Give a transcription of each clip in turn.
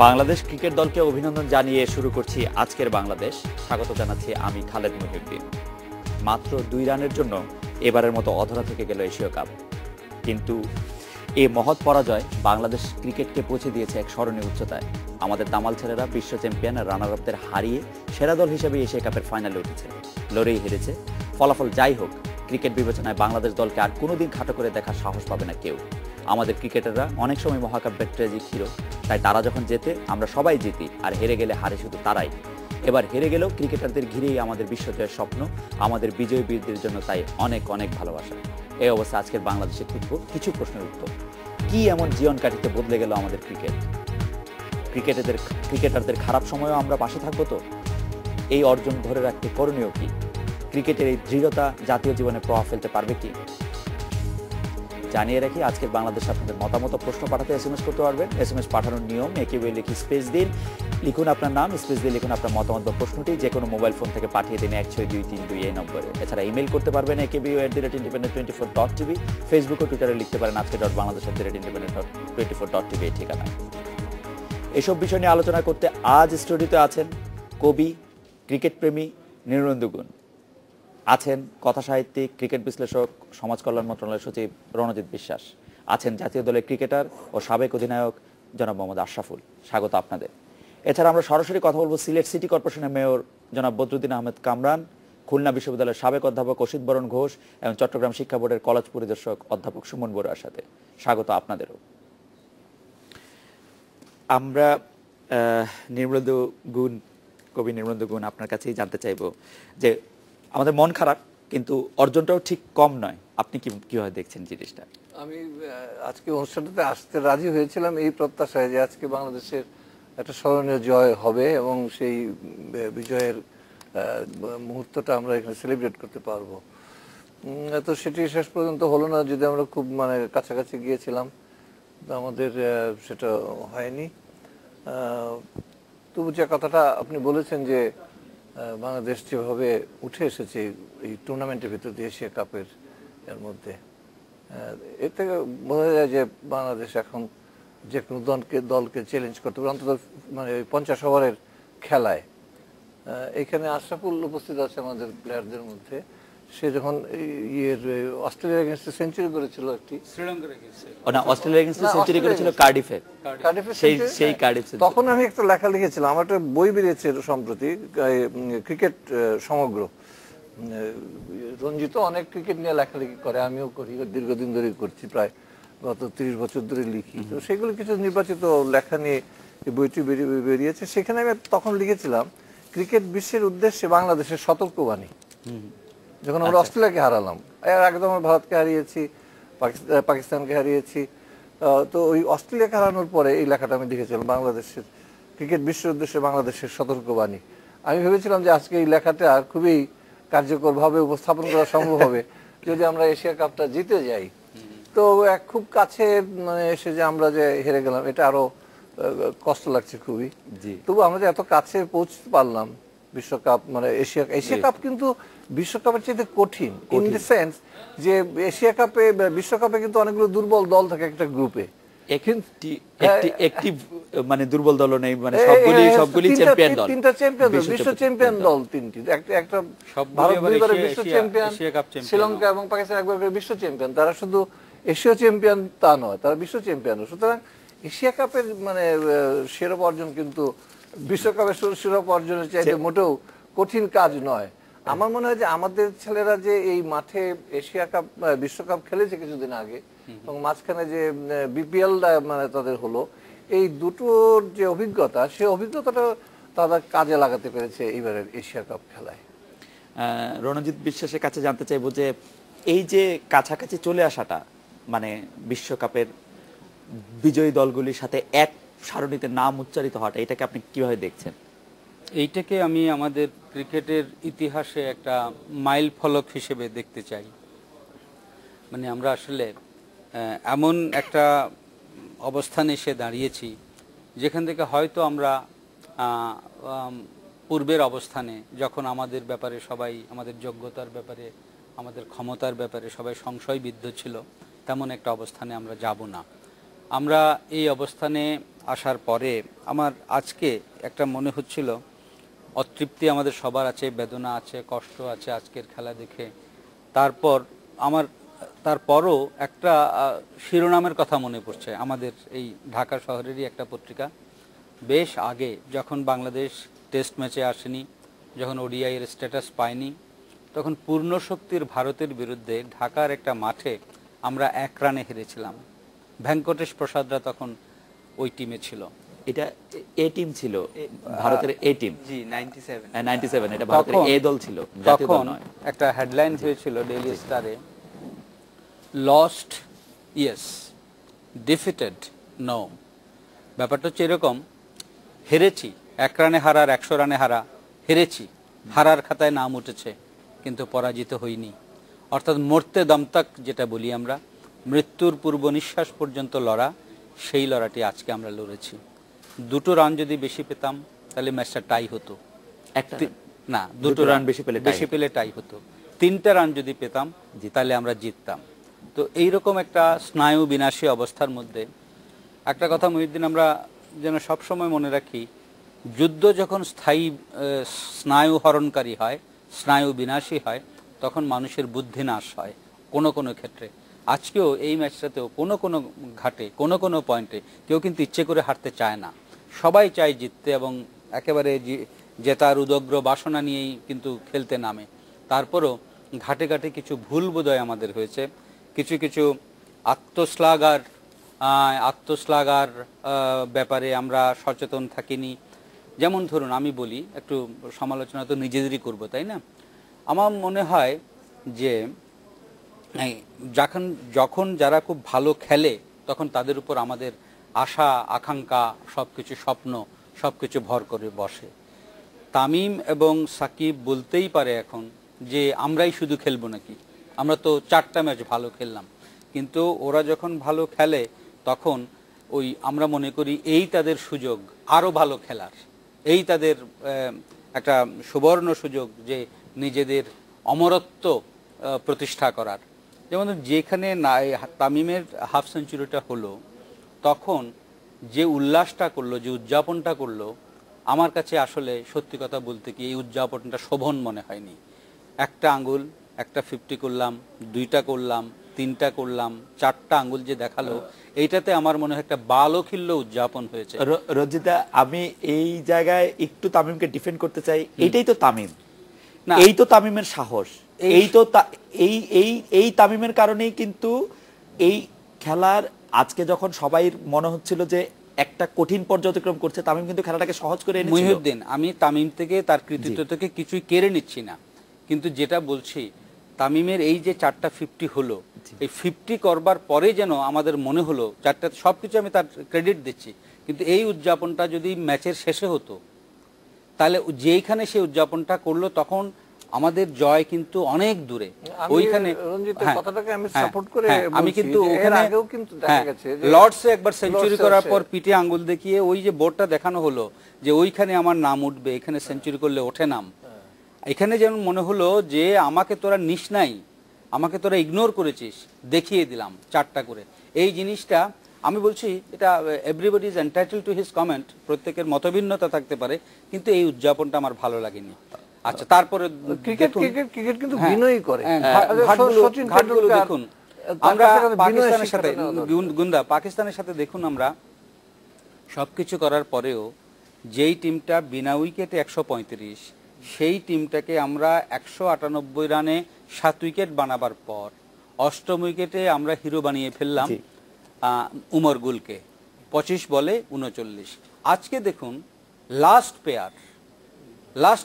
Bangladesh cricket দলকে অভিনন্দন জানিয়ে শুরু করছি আজকের বাংলাদেশ। স্বাগত জানাচ্ছি আমি খালেদ মুহিউদ্দিন। মাত্র 2 রানের জন্য এবারের মতো অধরা থেকে গেল এশীয় কাপ, কিন্তু এই মহৎ পরাজয় বাংলাদেশ ক্রিকেটকে পৌঁছে দিয়েছে এক স্মরণীয় উচ্চতায়। আমাদের দামাল ছেলেরা বিশ্ব চ্যাম্পিয়ন রানার আপদের হারিয়ে সেরা দল হিসেবে এশিয়া কাপের ফাইনালে উঠেছে, লড়েই হেরেছে। ফলাফল যাই হোক, ক্রিকেট বিবেচনায় বাংলাদেশ দলকে আর কোনোদিন খাটো করে দেখার সাহস পাবে না কেউ। আমাদের ক্রিকেটাররা অনেক সময় মহাকাব্যের ট্র্যাজিক হিরো, তাই তারা যখন জেতে আমরা সবাই জিতি, আর হেরে গেলে হারে শুধু তারাই। এবার হেরে গেলেও ক্রিকেটারদের ঘিরেই আমাদের বিশ্বজয়ের স্বপ্ন, আমাদের বিজয়ী বীরদের জন্য তাই অনেক অনেক ভালোবাসা। এই অবস্থা আজকের বাংলাদেশে খুঁজব কিছু প্রশ্নের উত্তর। কি এমন জীবন কাটিতে বদলে গেল আমাদের ক্রিকেটারদের খারাপ সময়ও আমরা পাশে থাকবো তো? এই অর্জন ধরে রাখতে করণীয় কি? ক্রিকেটের এই দৃঢ়তা জাতীয় জীবনে প্রভাব ফেলতে পারবে কি? জানিয়ে রাখি, আজকের বাংলাদেশে আপনাদের মতামত প্রশ্ন পাঠাতে SMS করতে পারবেন। SMS পাঠানোর নিয়ম, একেবারে লিখি স্পেস দিন, লিখুন আপনার নাম, স্পেস দিয়ে লিখুন আপনার মতামত বা প্রশ্নটি, যে কোনো মোবাইল ফোন থেকে পাঠিয়ে দিন 16232 এই নম্বরে। এছাড়া ইমেল করতে পারবেন akbu@independent24.tv, ফেসবুক ও টুইটারে লিখতে পারেন আজকে.বাংলাদেশ@independent24.tv এই ঠিকানায়। এসব বিষয় নিয়ে আলোচনা করতে আজ স্টুডিওতে আছেন কবি, ক্রিকেট প্রেমী নির্মলেন্দু গুণ, আছেন কথা সাহিত্যিক, ক্রিকেট বিশ্লেষক, সমাজ কল্যাণ মন্ত্রণালয়ের সচিব রণজিৎ বিশ্বাস, আছেন জাতীয় দলের ক্রিকেটার ও সাবেক অধিনায়ক জনাব মোহাম্মদ আশরাফুল। স্বাগত আপনাদের। এছাড়া আমরা সরাসরি কথা বলবো সিলেট সিটি কর্পোরেশনের মেয়র জনাব বদরুদ্দিন আহমেদ কামরান, খুলনা বিশ্ববিদ্যালয়ের সাবেক অধ্যাপক অসিত বরণ ঘোষ এবং চট্টগ্রাম শিক্ষা বোর্ডের কলেজ পরিদর্শক অধ্যাপক সুমন বড়ুয়ার সাথে। স্বাগত আপনাদেরও। আমরা কবি নির্মলেন্দু গুণ, আপনার কাছেই জানতে চাইব যে আমাদের মন খারাপ, কিন্তু অর্জনটাও ঠিক কম নয়। আপনি কিভাবে দেখছেন জিনিসটা? আমি আজকে অনুষ্ঠানটাতে আসতে রাজি হয়েছিলাম এই প্রত্যাশায় যে আজকে বাংলাদেশের একটা স্মরণীয় জয় হবে এবং সেই বিজয়ের মুহূর্তটা আমরা এখানে সেলিব্রেট করতে পারবো। তো সেটি শেষ পর্যন্ত হলো না, যদি আমরা খুব কাছাকাছি গিয়েছিলাম, আমাদের সেটা হয়নি। তবু যে কথাটা আপনি বলেছেন যে বাংলাদেশ যেভাবে উঠে এসেছে এই টুর্নামেন্টের ভিতর দিয়ে এশিয়া কাপের এর মধ্যে, এর থেকে বোঝা যায় যে বাংলাদেশ এখন যে কোনো দলকে চ্যালেঞ্জ করতে পারে, অন্তত 50 ওভারের খেলায়। এখানে আশরাফুল উপস্থিত আছে আমাদের প্লেয়ারদের মধ্যে। সে যখন অস্ট্রেলিয়ার এগেইনস্টে সেঞ্চুরি করেছিল, তখন আমি একটা লেখা লিখেছিলাম। আমার একটা বই বেরিয়েছে সম্প্রতি, ক্রিকেট সমগ্র। রঞ্জিত অনেক ক্রিকেট নিয়ে লেখালেখি করে, আমিও করি, দীর্ঘদিন ধরে করছি, প্রায় গত 30 বছর ধরে লিখি। তো সেগুলো কিছু নির্বাচিত লেখা নিয়ে এই বইটি বেরিয়েছে। সেখানে আমি তখন লিখেছিলাম ক্রিকেট বিশ্বের উদ্দেশ্যে বাংলাদেশের সতর্কবাণী। যখন আমরা অস্ট্রেলিয়াকে হারালাম, এর আগে তো আমরা ভারতকে হারিয়েছি, পাকিস্তানকে হারিয়েছি, তো ওই অস্ট্রেলিয়াকে হারানোর পরে এই লেখাটা আমি লিখেছিলাম, বাংলাদেশের ক্রিকেট বিশ্বের উদ্দেশ্যে বাংলাদেশের সতর্কবাণী। আমি ভেবেছিলাম যে আজকে এই লেখাটা খুবই কার্যকরভাবে উপস্থাপন করা সম্ভব হবে যদি আমরা এশিয়া কাপটা জিতে যাই। তো খুব কাছে এসে যে আমরা যে হেরে গেলাম, এটা আরো কষ্ট লাগছে খুবই। তবু আমরা যে এত কাছে পৌঁছতে পারলাম বিশ্বকাপ, এশিয়া কাপ কিন্তু বিশ্বকাপের চেয়ে কঠিন ইন দ্য সেন্স যে বিশ্বকাপে কিন্তু অনেকগুলো দুর্বল দল থাকে একটা গ্রুপে, দুর্বল দল নেই, সবগুলি চ্যাম্পিয়ন দল, তিনটা চ্যাম্পিয়ন দল, বিশ্ব চ্যাম্পিয়ন দল তিনটি। একটা ভারত দুইবারে বিশ্ব চ্যাম্পিয়ন, শ্রীলঙ্কা এবং পাকিস্তান একবার করে বিশ্ব চ্যাম্পিয়ন। তারা শুধু এশীয় চ্যাম্পিয়ন তা নয়, তারা বিশ্ব চ্যাম্পিয়ন। সুতরাং এশিয়া কাপের শিরোপা অর্জন কিন্তু বিশ্বকাপের শিরোপা অর্জনের চাইতে মোটেও কঠিন কাজ নয়। আমার মনে হয় যে আমাদের ছেলেরা যে এই মাঠে এশিয়া কাপ বিশ্বকাপ খেলেছে কিছুদিন আগে, এবং মাঝখানে যে বিপিএল তাদের হলো, এই দুটোর যে অভিজ্ঞতা, সেই অভিজ্ঞতাটা তারা কাজে লাগাতে পেরেছে এইবারের এশিয়া কাপ খেলায়। রণজিৎ বিশ্বাসের কাছে জানতে চাইবো যে এই যে কাছাকাছি চলে আসাটা, বিশ্বকাপের বিজয়ী দলগুলির সাথে এক সারণীতে নাম উচ্চারিত হওয়াটা, এটাকে আপনি কিভাবে দেখছেন? এইটাকে আমি আমাদের ক্রিকেটের ইতিহাসে একটা মাইল ফলক হিসেবে দেখতে চাই। আমরা আসলে এমন একটা অবস্থানে এসে দাঁড়িয়েছি যেখান থেকে হয়তো আমরা পূর্বের অবস্থানে, যখন আমাদের ব্যাপারে সবাই, আমাদের যোগ্যতার ব্যাপারে, আমাদের ক্ষমতার ব্যাপারে সবাই সংশয়বিদ্ধ ছিল, তেমন একটা অবস্থানে আমরা যাব না। আমরা এই অবস্থানে আসার পরে আমার আজকে একটা মনে হচ্ছিল, অতৃপ্তি আমাদের সবার আছে, বেদনা আছে, কষ্ট আছে আজকের খেলা দেখে। তারপরও একটা শিরোনামের কথা মনে পড়ছে আমাদের এই ঢাকা শহরেরই একটা পত্রিকা, বেশ আগে যখন বাংলাদেশ টেস্ট ম্যাচে আসেনি, যখন ওডিআই এর স্ট্যাটাস পায়নি, তখন পূর্ণ শক্তির ভারতের বিরুদ্ধে ঢাকার একটা মাঠে আমরা 1 রানে হেরেছিলাম। ভেঙ্কটেশ প্রসাদরা তখন ওই টিমে ছিল। এটা এ টিম ছিল, ভারতের এ টিম। জি 97 97 এটা ভারতের এ দল ছিল, জাতীয় দল নয়। একটা হেডলাইন হয়েছিল ডেইলি স্টারে, লস্ট ইয়েস, ডিফিটেড নো। ব্যাপারটা হচ্ছে এরকম, হেরেছি, 1 রানে হারার 100 রানে হারা, হেরেছি, হারার খাতায় নাম উঠেছে, কিন্তু পরাজিত হইনি। অর্থাৎ মরতে দম তক যেটা বলি আমরা, মৃত্যুর পূর্ব নিঃশ্বাস পর্যন্ত লড়া, সেই লড়াটি আজকে আমরা লড়েছি। 2 রান যদি বেশি পেতাম তাহলে ম্যাচটা টাই হতো। না, 2 রান বেশি পেলে টাই হতো। 3টা রান যদি পেতাম তাহলে আমরা জিততাম। তো এইরকম একটা স্নায়ু বিনাশী অবস্থার মধ্যে একটা কথা মহিউদ্দিন, আমরা যেন সবসময় মনে রাখি, যুদ্ধ যখন স্থায়ী স্নায়ু হরণকারী হয়, স্নায়ু বিনাশী হয়, তখন মানুষের বুদ্ধি নাশ হয় কোনো কোনো ক্ষেত্রে। আজকেও এই ম্যাচটাতেও কোনো কোনো ঘাটে, কোনো কোনো পয়েন্টে কেউ কিন্তু ইচ্ছে করে হারতে চায় না, সবাই চায় জিততে এবং একেবারে জেতার উদগ্র বাসনা নিয়েই কিন্তু খেলতে নামে। তারপরও ঘাটে ঘাটে কিছু ভুল বোধহয় আমাদের হয়েছে, কিছু কিছু আত্মশ্লাঘার ব্যাপারে আমরা সচেতন থাকিনি। যেমন ধরুন, আমি বলি, একটু সমালোচনা তো নিজেদেরই করবো, তাই না? আমার মনে হয় যে যখন যারা খুব ভালো খেলে তখন তাদের উপর আমাদের আশা আকাঙ্ক্ষা সবকিছু, স্বপ্ন সবকিছু ভর করে বসে। তামিম এবং সাকিব বলতেই পারে এখন যে আমরাই শুধু খেলবো নাকি, আমরা তো 4টা ম্যাচ ভালো খেললাম। কিন্তু ওরা যখন ভালো খেলে তখন আমরা মনে করি এই তাদের সুযোগ আরো ভালো খেলার, এই তাদের একটা সুবর্ণ সুযোগ যে নিজেদের অমরত্ব প্রতিষ্ঠা করার। যেমন যেখানে তামিমের হাফ সেঞ্চুরিটা হলো, তখন যে উল্লাসটা করলো, যে উদযাপনটা করলো, আমার কাছে আসলে সত্যি কথা বলতে কি এই উদযাপনটা শোভন মনে হয়নি। 1টা আঙ্গুল, একটা 50 করলাম, 2টা করলাম, 3টা করলাম, 4টা আঙ্গুল যে দেখালো, এইটাতে আমার মনে হয় একটা বালখিল্য উদযাপন হয়েছে। রঞ্জিতা, আমি এই জায়গায় একটু তামিমকে ডিফেন্ড করতে চাই। এইটাই তো তামিম, এই তো তামিমের সাহস, এই তামিমের কারণেই কিন্তু এই খেলার আজকে যখন সবাই মনে হচ্ছিল যে একটা কঠিন পর্যায় অতিক্রম করছে, তামিম কিন্তু খেলাটাকে সহজ করে এনেছিল। মহিউদ্দিন, আমি তামিম থেকে, তার কৃতিত্ব থেকে কিছুই কেড়ে নিচ্ছি না, কিন্তু যেটা বলছি, তামিমের এই যে 4টা 50 হলো, এই 50 করবার পরে যেন আমাদের মনে হলো 4টা, সবকিছু আমি তার ক্রেডিট দিচ্ছি, কিন্তু এই উদযাপনটা যদি ম্যাচের শেষে হতো, তাহলে যেইখানে সে উদযাপনটা করলো তখন আমাদের জয় কিন্তু অনেক দূরে। ওইখানে আমি কিন্তু লর্ডসে একবার সেঞ্চুরি করার পর পিঠে আঙ্গুল দেখিয়ে ওই যে বোর্ডটা দেখানো হলো যে ওইখানে আমার নাম উঠবে, এখানে সেঞ্চুরি করলে ওঠে নাম। এখানে যেমন মনে হলো যে আমাকে তোরা নিস নাই, আমাকে তোরা ইগনোর করেছিস, দেখিয়ে দিলাম 4টা করে। এই জিনিসটা আমি বলছি, এটা everybody is entitled to his comment, প্রত্যেকের মতভিন্নতা থাকতে পারে, কিন্তু এই উদযাপনটা আমার ভালো লাগেনি। আচ্ছা, তারপরে ক্রিকেট কিন্তু বিনয়ী করে। ঘাটগুলো দেখুন, আমরা পাকিস্তানের সাথে পাকিস্তানের সাথে দেখুন, আমরা সবকিছু করার পরেও যেই টিমটা বিনা উইকেটে 135, সেই টিমটাকে আমরা 198 রানে 7 উইকেট বানাবার পর 8ম উইকেটে আমরা হিরো বানিয়ে ফেললাম উমর গুলকে, 25 বলে 39। আজকে দেখুন, লাস্ট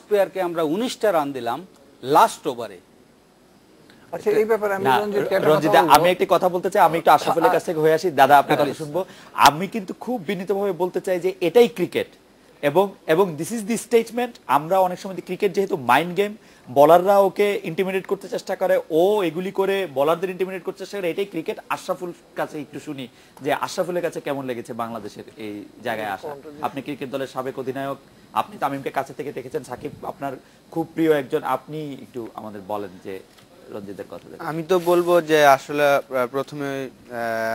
পেয়ারকে আমরা 19টা রান দিলাম লাস্ট ওভারে। আচ্ছা, এই ব্যাপারে আমি একটি কথা বলতে চাই, আমি একটু আশরাফুলের কাছ থেকে হয়ে আসি, দাদা আপনার কথা শুনবো। আমি কিন্তু খুব বিনীতভাবে বলতে চাই যে এটাই ক্রিকেট, এবং দিস ইজ দি স্টেটমেন্ট। আমরা অনেক সময় ক্রিকেট যেহেতু মাইন্ড গেম, বলাররা ওকে ইন্টিমিডেট করতে চেষ্টা করে, ও এগুলি করে বলারদের ইন্টিমিডেট করতে চেষ্টা করে, এটাই ক্রিকেট। আশরাফুল কাছে একটু শুনি যে আশরাফুলের কাছে কেমন লেগেছে বাংলাদেশের এই জায়গায় আসা। আপনি ক্রিকেট দলের সাবেক অধিনায়ক, আপনি তামিমকে কাছে থেকে দেখেছেন, সাকিব আপনার খুব প্রিয় একজন, আপনি একটু আমাদের বলেন যে রঞ্জিতের কথা। আমি তো বলবো যে আসলে প্রথমে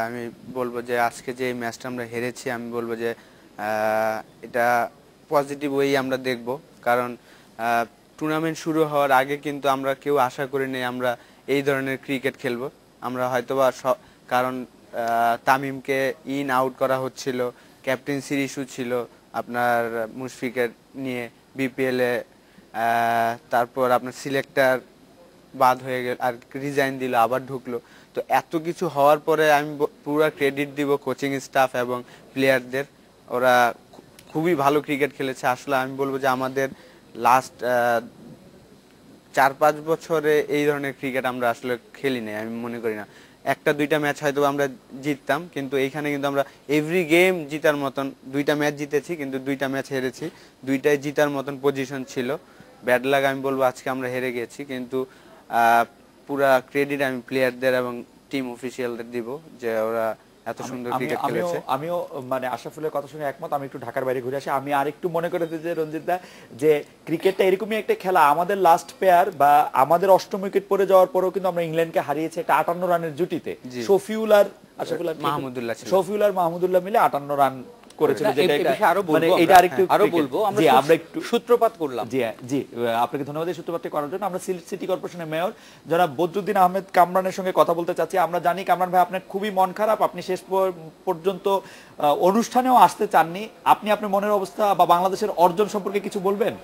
আমি বলবো যে আজকে যে ম্যাচটা আমরা হেরেছি, আমি বলবো যে এটা পজিটিভ ওয়েই আমরা দেখব, কারণ টুর্নামেন্ট শুরু হওয়ার আগে কিন্তু আমরা কেউ আশা করিনি আমরা এই ধরনের ক্রিকেট খেলবো। আমরা হয়তোবা কারণ তামিমকে ইন আউট করা হচ্ছিল, ক্যাপ্টেন্সির ইস্যু ছিল আপনার মুশফিকের নিয়ে বিপিএলে, তারপর আপনার সিলেক্টর বাদ হয়ে গেল আর রিজাইন দিল, আবার ঢুকলো। তো এত কিছু হওয়ার পরে আমি পুরো ক্রেডিট দিব কোচিং স্টাফ এবং প্লেয়ারদের, ওরা খুবই ভালো ক্রিকেট খেলেছে। আসলে আমি বলবো যে আমাদের লাস্ট 4-5 বছরে এই ধরনের ক্রিকেট আমরা আসলে খেলি নাই, আমি মনে করি না। 1-2টা ম্যাচ হয়তো আমরা জিততাম, কিন্তু এইখানে কিন্তু আমরা এভরি গেম জিতার মতন, 2টা ম্যাচ জিতেছি কিন্তু 2টা ম্যাচ হেরেছি, 2টাই জিতার মতন পজিশন ছিল। ব্যাড লাক আমি বলবো আজকে আমরা হেরে গেছি, কিন্তু পুরা ক্রেডিট আমি প্লেয়ারদের এবং টিম অফিসিয়ালদের দিব যে ওরা এত সুন্দর ক্রিকেট খেলেছে। আমিও মানে আশরাফুলের কথা শুনে একমত। আমি একটু ঢাকার বাইরে ঘুরে আসি, আমি আর একটু মনে করে দিই যে রঞ্জিত দা, যে ক্রিকেটটা এরকমই একটা খেলা, আমাদের লাস্ট পেয়ার বা আমাদের অষ্টম উইকেট পড়ে যাওয়ার পরেও কিন্তু আমরা ইংল্যান্ডকে হারিয়েছি একটা 58 রানের জুটিতে। শফিউল আর শফিউল আর মাহমুদুল্লাহ মিলে 58 রান করেছিল, যেটা মানে এটা আরো বলবো আমরা একটু সূত্রপাত করলাম। জি আপনাকে ধন্যবাদ এই সূত্রপাতটি করার জন্য। আমরা সিলেট সিটি কর্পোরেশনের মেয়র জনাব বদরুদ্দিন আহমেদ কামরানের সঙ্গে কথা বলতে চাচ্ছি। আমরা জানি কামরান ভাই আপনার খুবই মন খারাপ, আপনি শেষ পর্যন্ত অনুষ্ঠানেও আসতে চাননি। আপনি আপনার মনের অবস্থা বা বাংলাদেশের অর্জন সম্পর্কে কিছু বলবেন?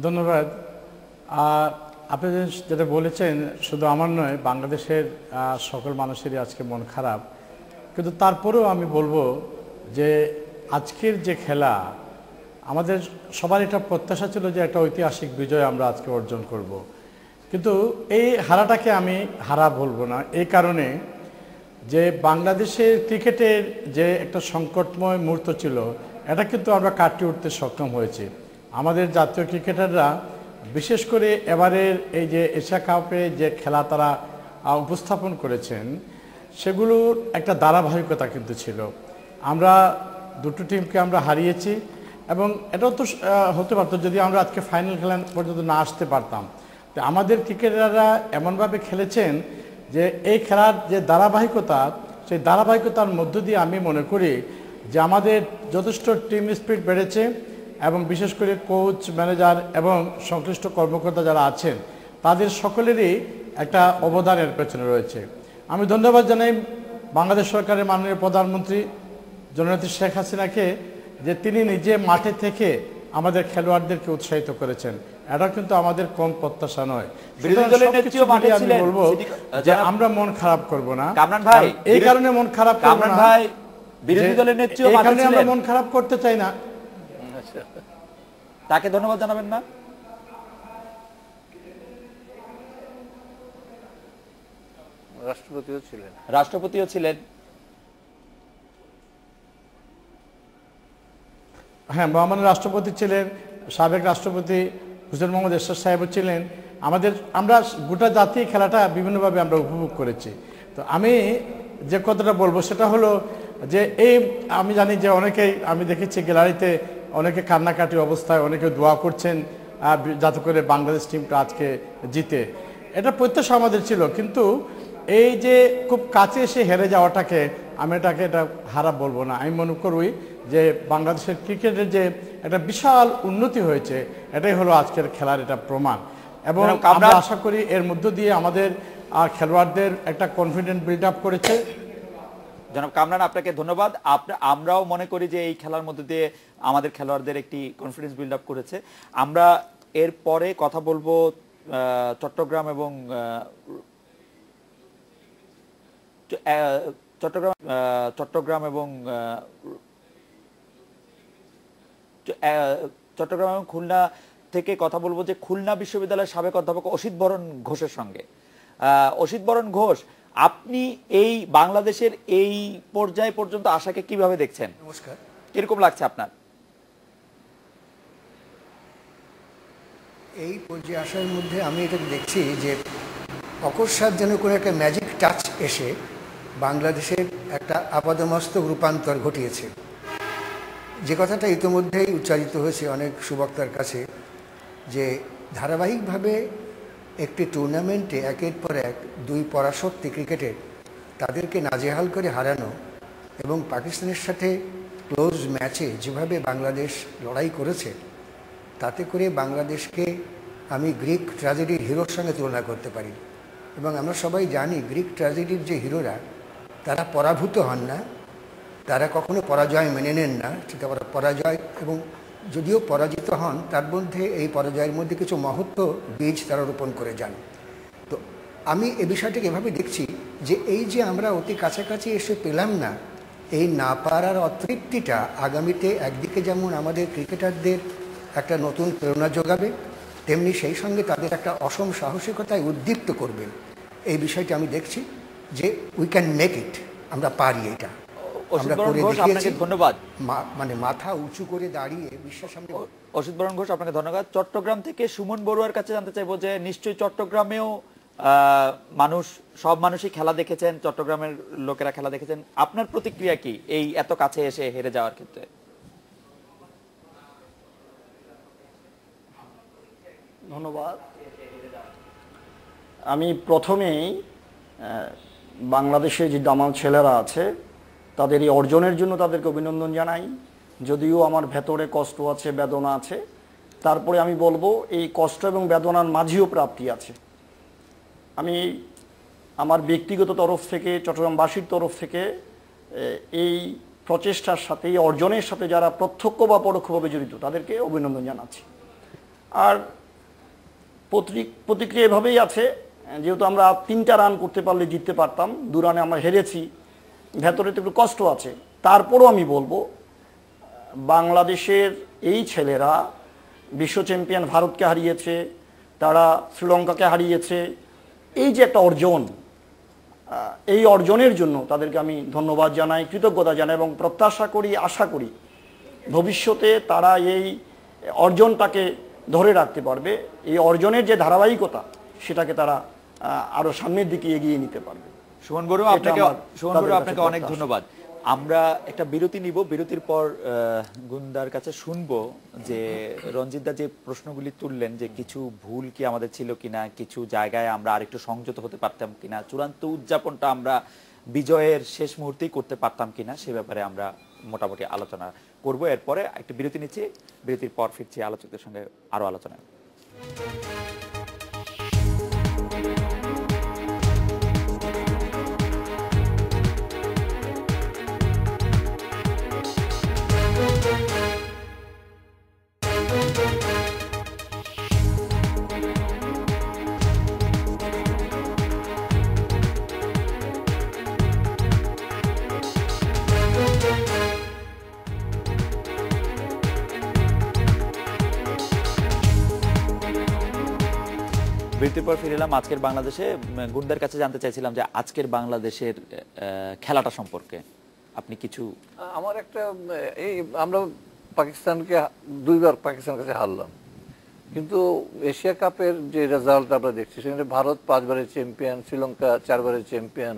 ধন্যবাদ। আপনি যেটা বলেছেন শুধু আমার নয়, বাংলাদেশের সকল মানুষেরই আজকে মন খারাপ, কিন্তু তারপরেও আমি বলবো যে আজকের যে খেলা, আমাদের সবার একটা প্রত্যাশা ছিল যে একটা ঐতিহাসিক বিজয় আমরা আজকে অর্জন করব, কিন্তু এই হারাটাকে আমি হারা বলবো না, এই কারণে যে বাংলাদেশের ক্রিকেটের যে একটা সংকটময় মুহূর্ত ছিল, এটা কিন্তু আমরা কাটিয়ে উঠতে সক্ষম হয়েছি। আমাদের জাতীয় ক্রিকেটাররা বিশেষ করে এবারের এই যে এশিয়া কাপে যে খেলা তারা উপস্থাপন করেছেন, সেগুলোর একটা ধারাবাহিকতা কিন্তু ছিল। আমরা দুটো টিমকে আমরা হারিয়েছি, এবং এটাও তো হতে পারতো যদি আমরা আজকে ফাইনাল খেলা পর্যন্ত না আসতে পারতাম। তো আমাদের ক্রিকেটাররা এমনভাবে খেলেছেন যে এই খেলার যে ধারাবাহিকতা, সেই ধারাবাহিকতার মধ্য দিয়ে আমি মনে করি যে আমাদের যথেষ্ট টিম স্পিরিট বেড়েছে, এবং বিশেষ করে কোচ, ম্যানেজার এবং সংশ্লিষ্ট কর্মকর্তা যারা আছেন, তাদের সকলেরই একটা অবদানের পেছনে রয়েছে। আমি ধন্যবাদ জানাই বাংলাদেশ সরকারের মাননীয় প্রধানমন্ত্রী জননেত্রী শেখ হাসিনাকে, যে তিনি নিজে মাঠে থেকে আমাদের খেলোয়াড়দেরকে উৎসাহিত করেছেন। এটা কিন্তু আমাদের কম প্রত্যাশা নয়। বিরোধী দলের নেত্রীও মাঠে ছিলেন, আমি বলবো যে আমরা মন খারাপ করব না। কামরান ভাই, এই কারণে মন খারাপ করব না ভাই, বিরোধী দলের নেত্রীও মাঠে ছিলেন, আমরা মন খারাপ করতে চাই না। তাকে ধন্যবাদ জানাবেন না? রাষ্ট্রপতিও ছিলেন। হ্যাঁ, মহামান্য রাষ্ট্রপতি ছিলেন, সাবেক রাষ্ট্রপতি হুসেন মোহাম্মদ এরশাদ সাহেবও ছিলেন। আমরা গোটা জাতি খেলাটা বিভিন্নভাবে আমরা উপভোগ করেছি। তো আমি যে কথাটা বলবো সেটা হলো যে আমি জানি যে অনেকেই, আমি দেখেছি গ্যালারিতে অনেকে কান্নাকাটি অবস্থায়, অনেকে দোয়া করছেন যাতে করে বাংলাদেশ টিমটা আজকে জিতে। এটা প্রত্যাশা আমাদের ছিল, কিন্তু এই যে খুব কাছে এসে হেরে যাওয়াটাকে আমি এটা হারা বলবো না। আমি মনে করি যে বাংলাদেশের ক্রিকেটের যে একটা বিশাল উন্নতি হয়েছে, এটাই হলো আজকের খেলার এটা প্রমাণ। এবং আমরা আশা করি এর মধ্য দিয়ে আমাদের খেলোয়াড়দের একটা কনফিডেন্স বিল্ড আপ করেছে। জনাব কামরান, আপনাকে ধন্যবাদ। আমরাও মনে করি যে এই খেলার মধ্যে দিয়ে আমাদের খেলোয়াড়দের একটি কনফিডেন্স বিল্ড আপ করেছে। আমরা এর পরে কথা বলবো চট্টগ্রাম এবং খুলনা থেকে কথা বলবো যে খুলনা বিশ্ববিদ্যালয়ের সাবেক অধ্যাপক অসিত বরণ ঘোষের সঙ্গে। অসিত বরণ ঘোষ, আপনি এই বাংলাদেশের এই পর্যায় পর্যন্ত আসাকে কিভাবে দেখছেন? নমস্কার। কিরকম লাগছে আপনার? এই পর্যায়ে আসার মধ্যে আমি এটা দেখছি যে অকস্মাৎ যেন কোনো একটা ম্যাজিক টাচ এসে বাংলাদেশের একটা আপাদমস্তক রূপান্তর ঘটিয়েছে। যে কথাটা ইতিমধ্যেই উচ্চারিত হয়েছে অনেক সুবক্তার কাছে, যে ধারাবাহিকভাবে একটি টুর্নামেন্টে একের পর এক দুই পরাশক্তি ক্রিকেটের তাদেরকে নাজেহাল করে হারানো এবং পাকিস্তানের সাথে ক্লোজ ম্যাচে যেভাবে বাংলাদেশ লড়াই করেছে, তাতে করে বাংলাদেশকে আমি গ্রিক ট্র্যাজেডির হিরোর সঙ্গে তুলনা করতে পারি। এবং আমরা সবাই জানি গ্রিক ট্র্যাজেডির যে হিরোরা, তারা পরাভূত হন না, তারা কখনো পরাজয় মেনে নেন না। সেটা পরাজয়, এবং যদিও পরাজিত হন তার মধ্যে এই পরাজয়ের মধ্যে কিছু মহত্ব বীজ তারা রোপণ করে যান। তো আমি এ বিষয়টাকে এভাবে দেখছি যে এই যে আমরা অতি কাছাকাছি এসে পেলাম না, এই না পারার অতৃপ্তিটা আগামীতে একদিকে যেমন আমাদের ক্রিকেটারদের একটা নতুন প্রেরণা যোগাবে, তেমনি সেই সঙ্গে তাদের একটা অসম সাহসিকতায় উদ্দীপ্ত করবে। এই বিষয়টি আমি দেখছি যে উই ক্যান মেক ইট, আমরা পারি এটা। আমরা করে দেখিয়েছি। ধন্যবাদ। মানে মাথা উঁচু করে দাঁড়িয়ে বিশ্বের সামনে। অসিত বরণ ঘোষ, আপনাকে ধন্যবাদ। চট্টগ্রাম থেকে সুমন বড়ুয়ার কাছে জানতে চাইবো যে নিশ্চয়ই চট্টগ্রামেও সব মানুষই খেলা দেখেছেন, চট্টগ্রামের লোকেরা খেলা দেখেছেন, আপনার প্রতিক্রিয়া কি এই এত কাছে এসে হেরে যাওয়ার ক্ষেত্রে? ধন্যবাদ। আমি প্রথমেই বাংলাদেশে যে দামাল ছেলেরা আছে তাদের এই অর্জনের জন্য তাদেরকে অভিনন্দন জানাই। যদিও আমার ভেতরে কষ্ট আছে, বেদনা আছে, তারপরে আমি বলবো এই কষ্ট এবং বেদনার মাঝেও প্রাপ্তি আছে। আমি আমার ব্যক্তিগত তরফ থেকে, চট্টগ্রামবাসীর তরফ থেকে এই প্রচেষ্টার সাথে, এই অর্জনের সাথে যারা প্রত্যক্ষ বা পরোক্ষভাবে জড়িত তাদেরকে অভিনন্দন জানাচ্ছি। আর প্রতিক্রিয়া এভাবেই আছে, যেহেতু আমরা 3টা রান করতে পারলে জিততে পারতাম, 2 রানে আমরা হেরেছি, ভেতরে তো একটু কষ্ট আছে। তারপরও আমি বলবো বাংলাদেশের এই ছেলেরা বিশ্ব চ্যাম্পিয়ন ভারতকে হারিয়েছে, তারা শ্রীলঙ্কাকে হারিয়েছে। এই যে একটা অর্জন, এই অর্জনের জন্য তাদেরকে আমি ধন্যবাদ জানাই, কৃতজ্ঞতা জানাই এবং প্রত্যাশা করি, আশা করি ভবিষ্যতে তারা এই অর্জনটাকে ধরে রাখতে পারবে। এই অর্জনের যে ধারাবাহিকতা সেটাকে তারা আরো সামনের দিকে এগিয়ে নিতে পারবে। সুমন বড়ুয়া, আপনাকে অনেক ধন্যবাদ। আমরা একটা বিরতি নিব, বিরতির পর গুন্দার কাছে শুনবো যে রঞ্জিতদা যে প্রশ্নগুলি তুললেন, যে কিছু ভুল কি আমাদের ছিল কিনা, কিছু জায়গায় আমরা আরেকটু সংযত হতে পারতাম কিনা, চূড়ান্ত উদযাপনটা আমরা বিজয়ের শেষ মুহূর্তেই করতে পারতাম কিনা, সে ব্যাপারে আমরা মোটামুটি আলোচনা করব। এরপরে একটা বিরতি নিচ্ছি, বিরতির পর ফিরছি আলোচকদের সঙ্গে আরো আলোচনায়। বিরতির পর ফিরে এলাম। আজকের বাংলাদেশে গুন্দার কাছে জানতে চাইছিলাম যে আজকের বাংলাদেশের খেলাটা সম্পর্কে আপনি কিছু। আমার একটা এই আমরা পাকিস্তানকে 2বার পাকিস্তানের কাছে হারলাম, কিন্তু এশিয়া কাপের যে রেজাল্ট আমরা দেখছি সেখানে ভারত 5বারের চ্যাম্পিয়ন, শ্রীলঙ্কা 4বারের চ্যাম্পিয়ন,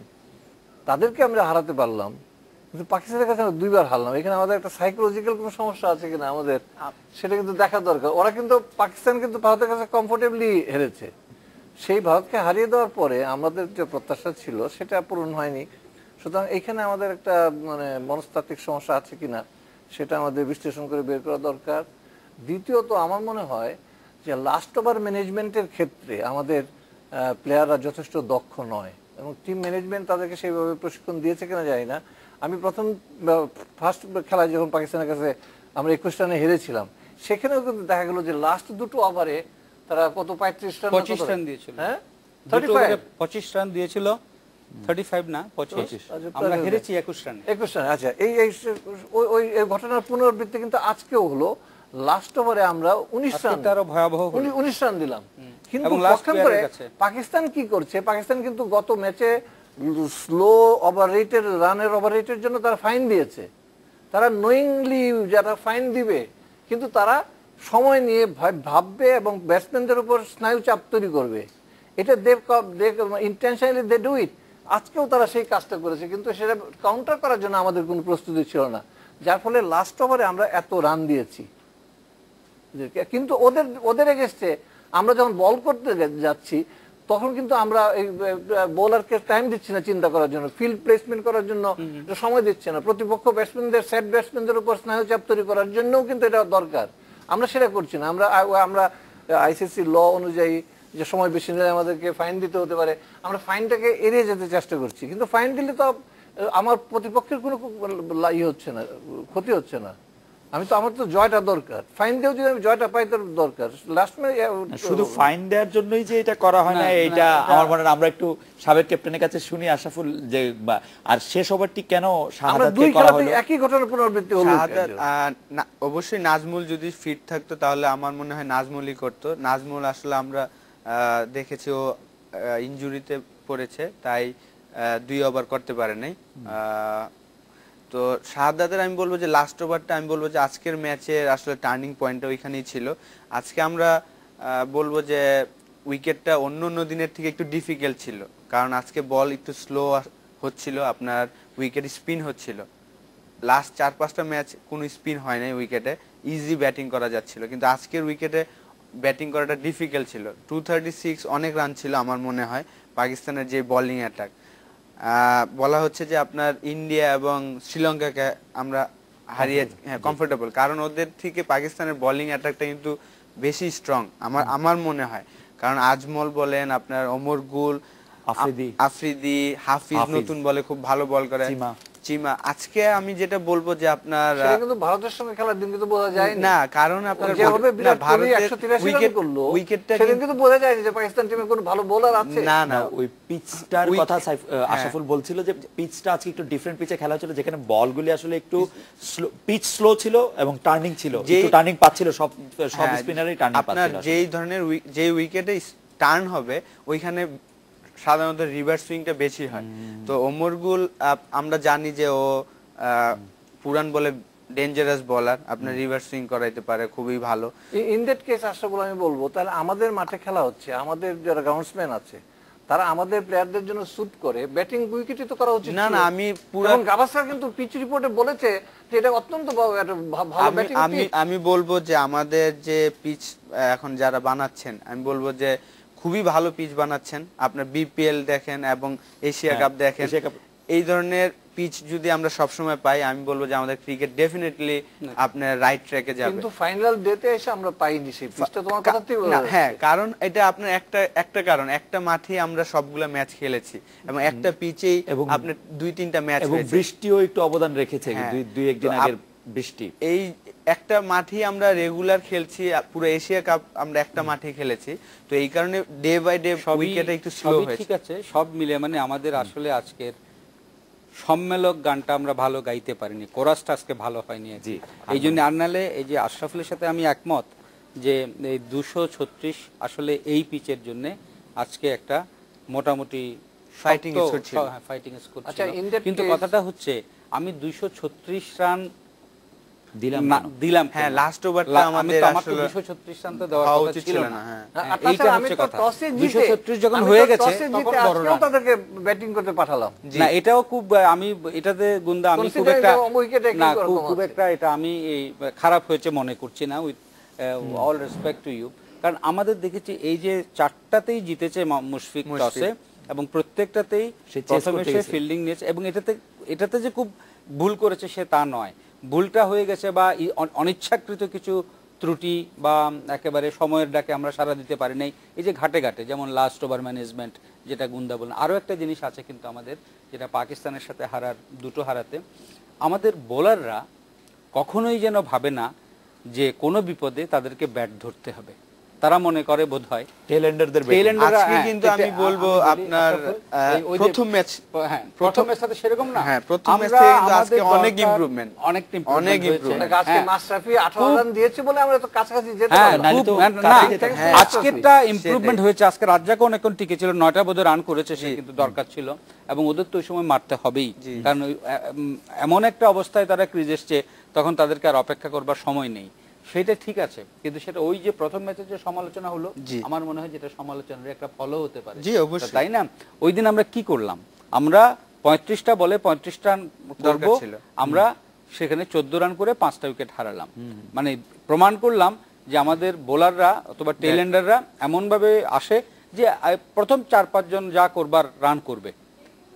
তাদেরকে আমরা হারাতে পারলাম, কিন্তু পাকিস্তানের কাছে আমরা 2বার হারলাম। এখানে আমাদের একটা সাইকোলজিক্যাল কোনো সমস্যা আছে কিনা আমাদের, সেটা কিন্তু দেখা দরকার। ওরা কিন্তু পাকিস্তান কিন্তু ভারতের কাছে কমফোর্টেবলি হেরেছে। সেই ভারতকে হারিয়ে দেওয়ার পরে আমাদের যে প্রত্যাশা ছিল সেটা পূরণ হয়নি। সুতরাং এখানে আমাদের একটা মানে মনস্তাত্ত্বিক সমস্যা আছে কিনা সেটা আমাদের বিশ্লেষণ করে বের করা দরকার। দ্বিতীয়ত আমার মনে হয় যে লাস্ট ওভার ম্যানেজমেন্টের ক্ষেত্রে আমাদের প্লেয়াররা যথেষ্ট দক্ষ নয়, এবং টিম ম্যানেজমেন্ট তাদেরকে সেইভাবে প্রশিক্ষণ দিয়েছে কিনা জানি না। আমি ফার্স্ট খেলায় যখন পাকিস্তানের কাছে আমরা 21 রানে হেরেছিলাম, সেখানেও কিন্তু দেখা গেল যে লাস্ট 2টো ওভারে তারা কত 35 রান দিয়েছিল। হ্যাঁ, 25 রান দিয়েছিল, 35 না 25। আমরা হেরেছি 21 রানে। আচ্ছা, ওই ঘটনার পুনরাবৃত্তি কিন্তু আজকেও হলো। লাস্ট ওভারে আমরা 19 রান দিলাম, কিন্তু পক্ষান্তরে পাকিস্তান কি করছে? পাকিস্তান কিন্তু গত ম্যাচে স্লো ওভার রেটের রানের ওভার রেটের জন্য তারা ফাইন দিয়েছে। তারা নোয়িংলি যারা ফাইন দিবে, কিন্তু তারা সময় নিয়ে ভাববে এবং ব্যাটসম্যানদের উপর স্নায়ু চাপ তৈরি করবে। এটা ইন্টেনশনালি দে ডু ইট। আজকেও তারা সেই কাজটা করেছে, কিন্তু সেটা কাউন্টার করার জন্য আমাদের কোনো প্রস্তুতি ছিল না, যার ফলে লাস্ট ওভারে আমরা এত রান দিয়েছি। কিন্তু ওদের এগেইনস্টে আমরা যখন বল করতে যাচ্ছি তখন কিন্তু আমরা এই বোলারকে টাইম দিচ্ছি না চিন্তা করার জন্য, ফিল্ড প্লেসমেন্ট করার জন্য সময় দিচ্ছে না, প্রতিপক্ষ ব্যাটসম্যানদের সেট ব্যাটসম্যানদের উপর স্নায়ুচাপ তৈরি করার জন্যও কিন্তু এটা দরকার। আমরা সেটা করছি না। আমরা আইসিসি ল অনুযায়ী যে সময় বেশি নিলে আমাদেরকে ফাইন দিতে হতে পারে, আমরা ফাইনটাকে এড়িয়ে যেতে চেষ্টা করছি, কিন্তু ফাইন দিলে তো আমার প্রতিপক্ষের কোনো হচ্ছে না, ক্ষতি হচ্ছে না। আমার তো জয়টা দরকার, ফাইন দিয়েও যদি আমি জয়টা পাই তার দরকার। লাস্ট শুধু ফাইন দেওয়ার জন্যই যে এটা করা হয় না, এটা আমার মনে হয় আমরা একটু সাবেক ক্যাপ্টেনের কাছে শুনি আশরাফুল, যে আর শেষ ওভারটি কেন শাহাদাতকে করা হলো? একই ঘটনার পুনরাবৃত্তি হলো। অবশ্যই নাজমুল যদি ফিট থাকতো তাহলে আমার মনে হয় নাজমুলই করতো। নাজমুল আসলে আমরা দেখেছি ও ইনজুরিতে পড়েছে, তাই 2 ওভার করতে পারে নাই। তো শাহাদাতের আমি বলবো যে লাস্ট ওভারটা আমি বলবো যে আজকের ম্যাচের আসলে টার্নিং পয়েন্টটা ওইখানেই ছিল। আজকে আমরা বলবো যে উইকেটটা অন্য অন্য দিনের থেকে একটু ডিফিকাল্ট ছিল, কারণ আজকে বল একটু স্লো হচ্ছিল, আপনার উইকেট স্পিন হচ্ছিল। লাস্ট 4-5টা ম্যাচ কোনো স্পিন হয় নাই উইকেটে, ইজি ব্যাটিং করা যাচ্ছিল, কিন্তু আজকের উইকেটে ব্যাটিং করাটা ডিফিকাল্ট ছিল। 236 অনেক রান ছিল আমার মনে হয় পাকিস্তানের যে বোলিং অ্যাটাক। বলা হচ্ছে যে আপনার ইন্ডিয়া এবং শ্রীলঙ্কাকে আমরা হারিয়ে কমফোর্টেবল, কারণ ওদের থেকে পাকিস্তানের বোলিং অ্যাটাকটা কিন্তু বেশি স্ট্রং আমার মনে হয়। কারণ আজমল বলেন, আপনার ওমর গুল, আফ্রিদি, হাফিজ নতুন বলে খুব ভালো বল করে, চিমা। আজকে আমি যেটা বলবো যে আপনার কিন্তু ভারতের সঙ্গে খেলার দিন কিন্তু বোঝা যায় না, কারণ আপনার উইকেটটা কিন্তু বোঝা যায় যে পাকিস্তান টিমে কোনো ভালো বোলার আছে না। ওই পিচটার কথা আশরাফুল বলছিল যে পিচটা আজকে একটু ডিফারেন্ট পিচে খেলা হচ্ছিল, যেখানে বলগুলি আসলে একটু পিচ স্লো ছিল এবং টার্নিং ছিল, একটু টার্নিং পাচ্ছিল, সব স্পিনারই টার্নিং পাচ্ছিল। আপনার যেই ধরনের যে উইকেটে টার্ন হবে ওইখানে সাধারণত রিভার্স সুইংটা বেশি হয়। তো ওমর গুল আমরা জানি যে ও পুরান বলে ডেঞ্জারাস বলার, আপনার রিভার্স সুইং করাইতে পারে, খুবই ভালো। ইন দ্যাট কেস আশরাফুল আমি বলবো তাহলে আমাদের মাঠে খেলা হচ্ছে, আমাদের যারা গ্রাউন্ডসম্যান আছে তারা আমাদের প্লেয়ারদের জন্য শুট করে ব্যাটিং উইকেটই তো করা উচিত। না আমি পুরো গাভাস্কার কিন্তু পিচ রিপোর্টে বলেছে যে এটা অত্যন্ত ভালো ব্যাটিং। আমি বলবো যে আমাদের যে পিচ এখন যারা বানাচ্ছেন, আমি বলবো যে খুবই ভালো পিচ বানাচ্ছেন। আপনার বিপিএল দেখেন এবং এশিয়া কাপ দেখেন, এই ধরনের পিচ যদি আমরা সব সময় পাই, আমি বলবো যে আমাদের ক্রিকেট ডেফিনেটলি আপনার রাইট ট্র্যাকে যাবে। কিন্তু ফাইনাল ডেতে এসে আমরা পাইনি সেই পিচটা, তোমার কথাতেই হ্যাঁ, কারণ এটা আপনার একটা কারণ, একটা মাঠে আমরা সবগুলা ম্যাচ খেলেছি এবং একটা পিচেই আপনার 2-3টা ম্যাচ হয়েছে, এবং বৃষ্টিও একটু অবদান রেখেছে, 2-1 দিন আগের বৃষ্টি। এই একটা মাঠে আমরা রেগুলার খেলছি, পুরো এশিয়া কাপ আমরা একটা মাঠে খেলেছি, তো এই কারণে ডে বাই ডে উইকেটে একটু স্লো হয়েছে। ঠিক আছে, সব মিলে মানে আমাদের আসলে আজকের সম্মেলক গানটা আমরা ভালো গাইতে পারিনি, কোরাসটা আজকে ভালো হয়নি। এই জন্য আর নালে এই যে আশরাফুলের সাথে আমি একমত যে এই 236 আসলে এই পিচের জন্য আজকে একটা মোটামুটি ফাইটিং স্কোর ছিল। কিন্তু কথাটা হচ্ছে আমি 236 রান দিলাম, হ্যাঁ লাস্ট ওভারটা আমাদের আসলে 236 রান তো দেওয়ার কথা ছিল না। এইটা হচ্ছে কথা, 236 যখন হয়ে গেছে তখন বড় রান তাদেরকে ব্যাটিং করতে পাঠালাম। না এটাও খুব, আমি এটাতে গুন্দা আমি খুব একটা না খুব একটা এটা আমি খারাপ হয়েছে মনে করছি না, with all respect to you. কারণ আমাদের দেখেছি এই যে 4টাতেই জিতেছে মুশফিক টসে এবং প্রত্যেকটাতেই প্রথমে সে ফিল্ডিং নিয়েছে, এবং এটাতে যে খুব ভুল করেছে সে তা নয়, ভুলটা হয়ে গেছে বা অনিচ্ছাকৃত কিছু ত্রুটি বা একেবারে সময়ের ডাকে আমরা সারা দিতে পারি নাই। এই যে ঘাটে ঘাটে যেমন লাস্ট ওভার ম্যানেজমেন্ট যেটা গুন্দা বলেন, আরও একটা জিনিস আছে কিন্তু আমাদের, যেটা পাকিস্তানের সাথে দুটো হারাতে আমাদের বোলাররা কখনোই যেন ভাবে না যে কোনো বিপদে তাদেরকে ব্যাট ধরতে হবে। তারা মনে করে বোধহয় আজকে কিন্তু আমি বলবো আপনার প্রথম ম্যাচ সাথে সেরকম না, হ্যাঁ প্রথম ম্যাচ থেকে কিন্তু আজকে অনেক ইমপ্রুভমেন্ট, অনেক ইমপ্রুভমেন্ট। আজকে মাশরাফি 18 রান দিয়েছে বলে আমরা তো কাছাকাছি যেতে পারলাম। আজকেরটা ইমপ্রুভমেন্ট হয়েছে, আজকে রাজ্জাকও অনেকক্ষণ টিকে ছিল, 9টা বোধহয় রান করেছে সে, কিন্তু দরকার ছিল এবং ওদের তো ওই সময় মারতে হবেই, কারণ এমন একটা অবস্থায় তারা ক্রিজ এসছে, তখন তাদেরকে আর অপেক্ষা করবার সময় নেই। সেটা ঠিক আছে, কিন্তু সেটা ওই যে প্রথম ম্যাচের যে সমালোচনা হলো, আমার মনে হয় যেটা সমালোচনার একটা ফলও হতে পারে, তাই না? ওই দিন আমরা কি করলাম, আমরা 35টা বলে 35 রান করব, আমরা সেখানে 14 রান করে 5টা উইকেট হারালাম, মানে প্রমাণ করলাম যে আমাদের বোলাররা অথবা টেলেন্ডাররা এমনভাবে আসে যে প্রথম 4-5 জন যা করবার রান করবে,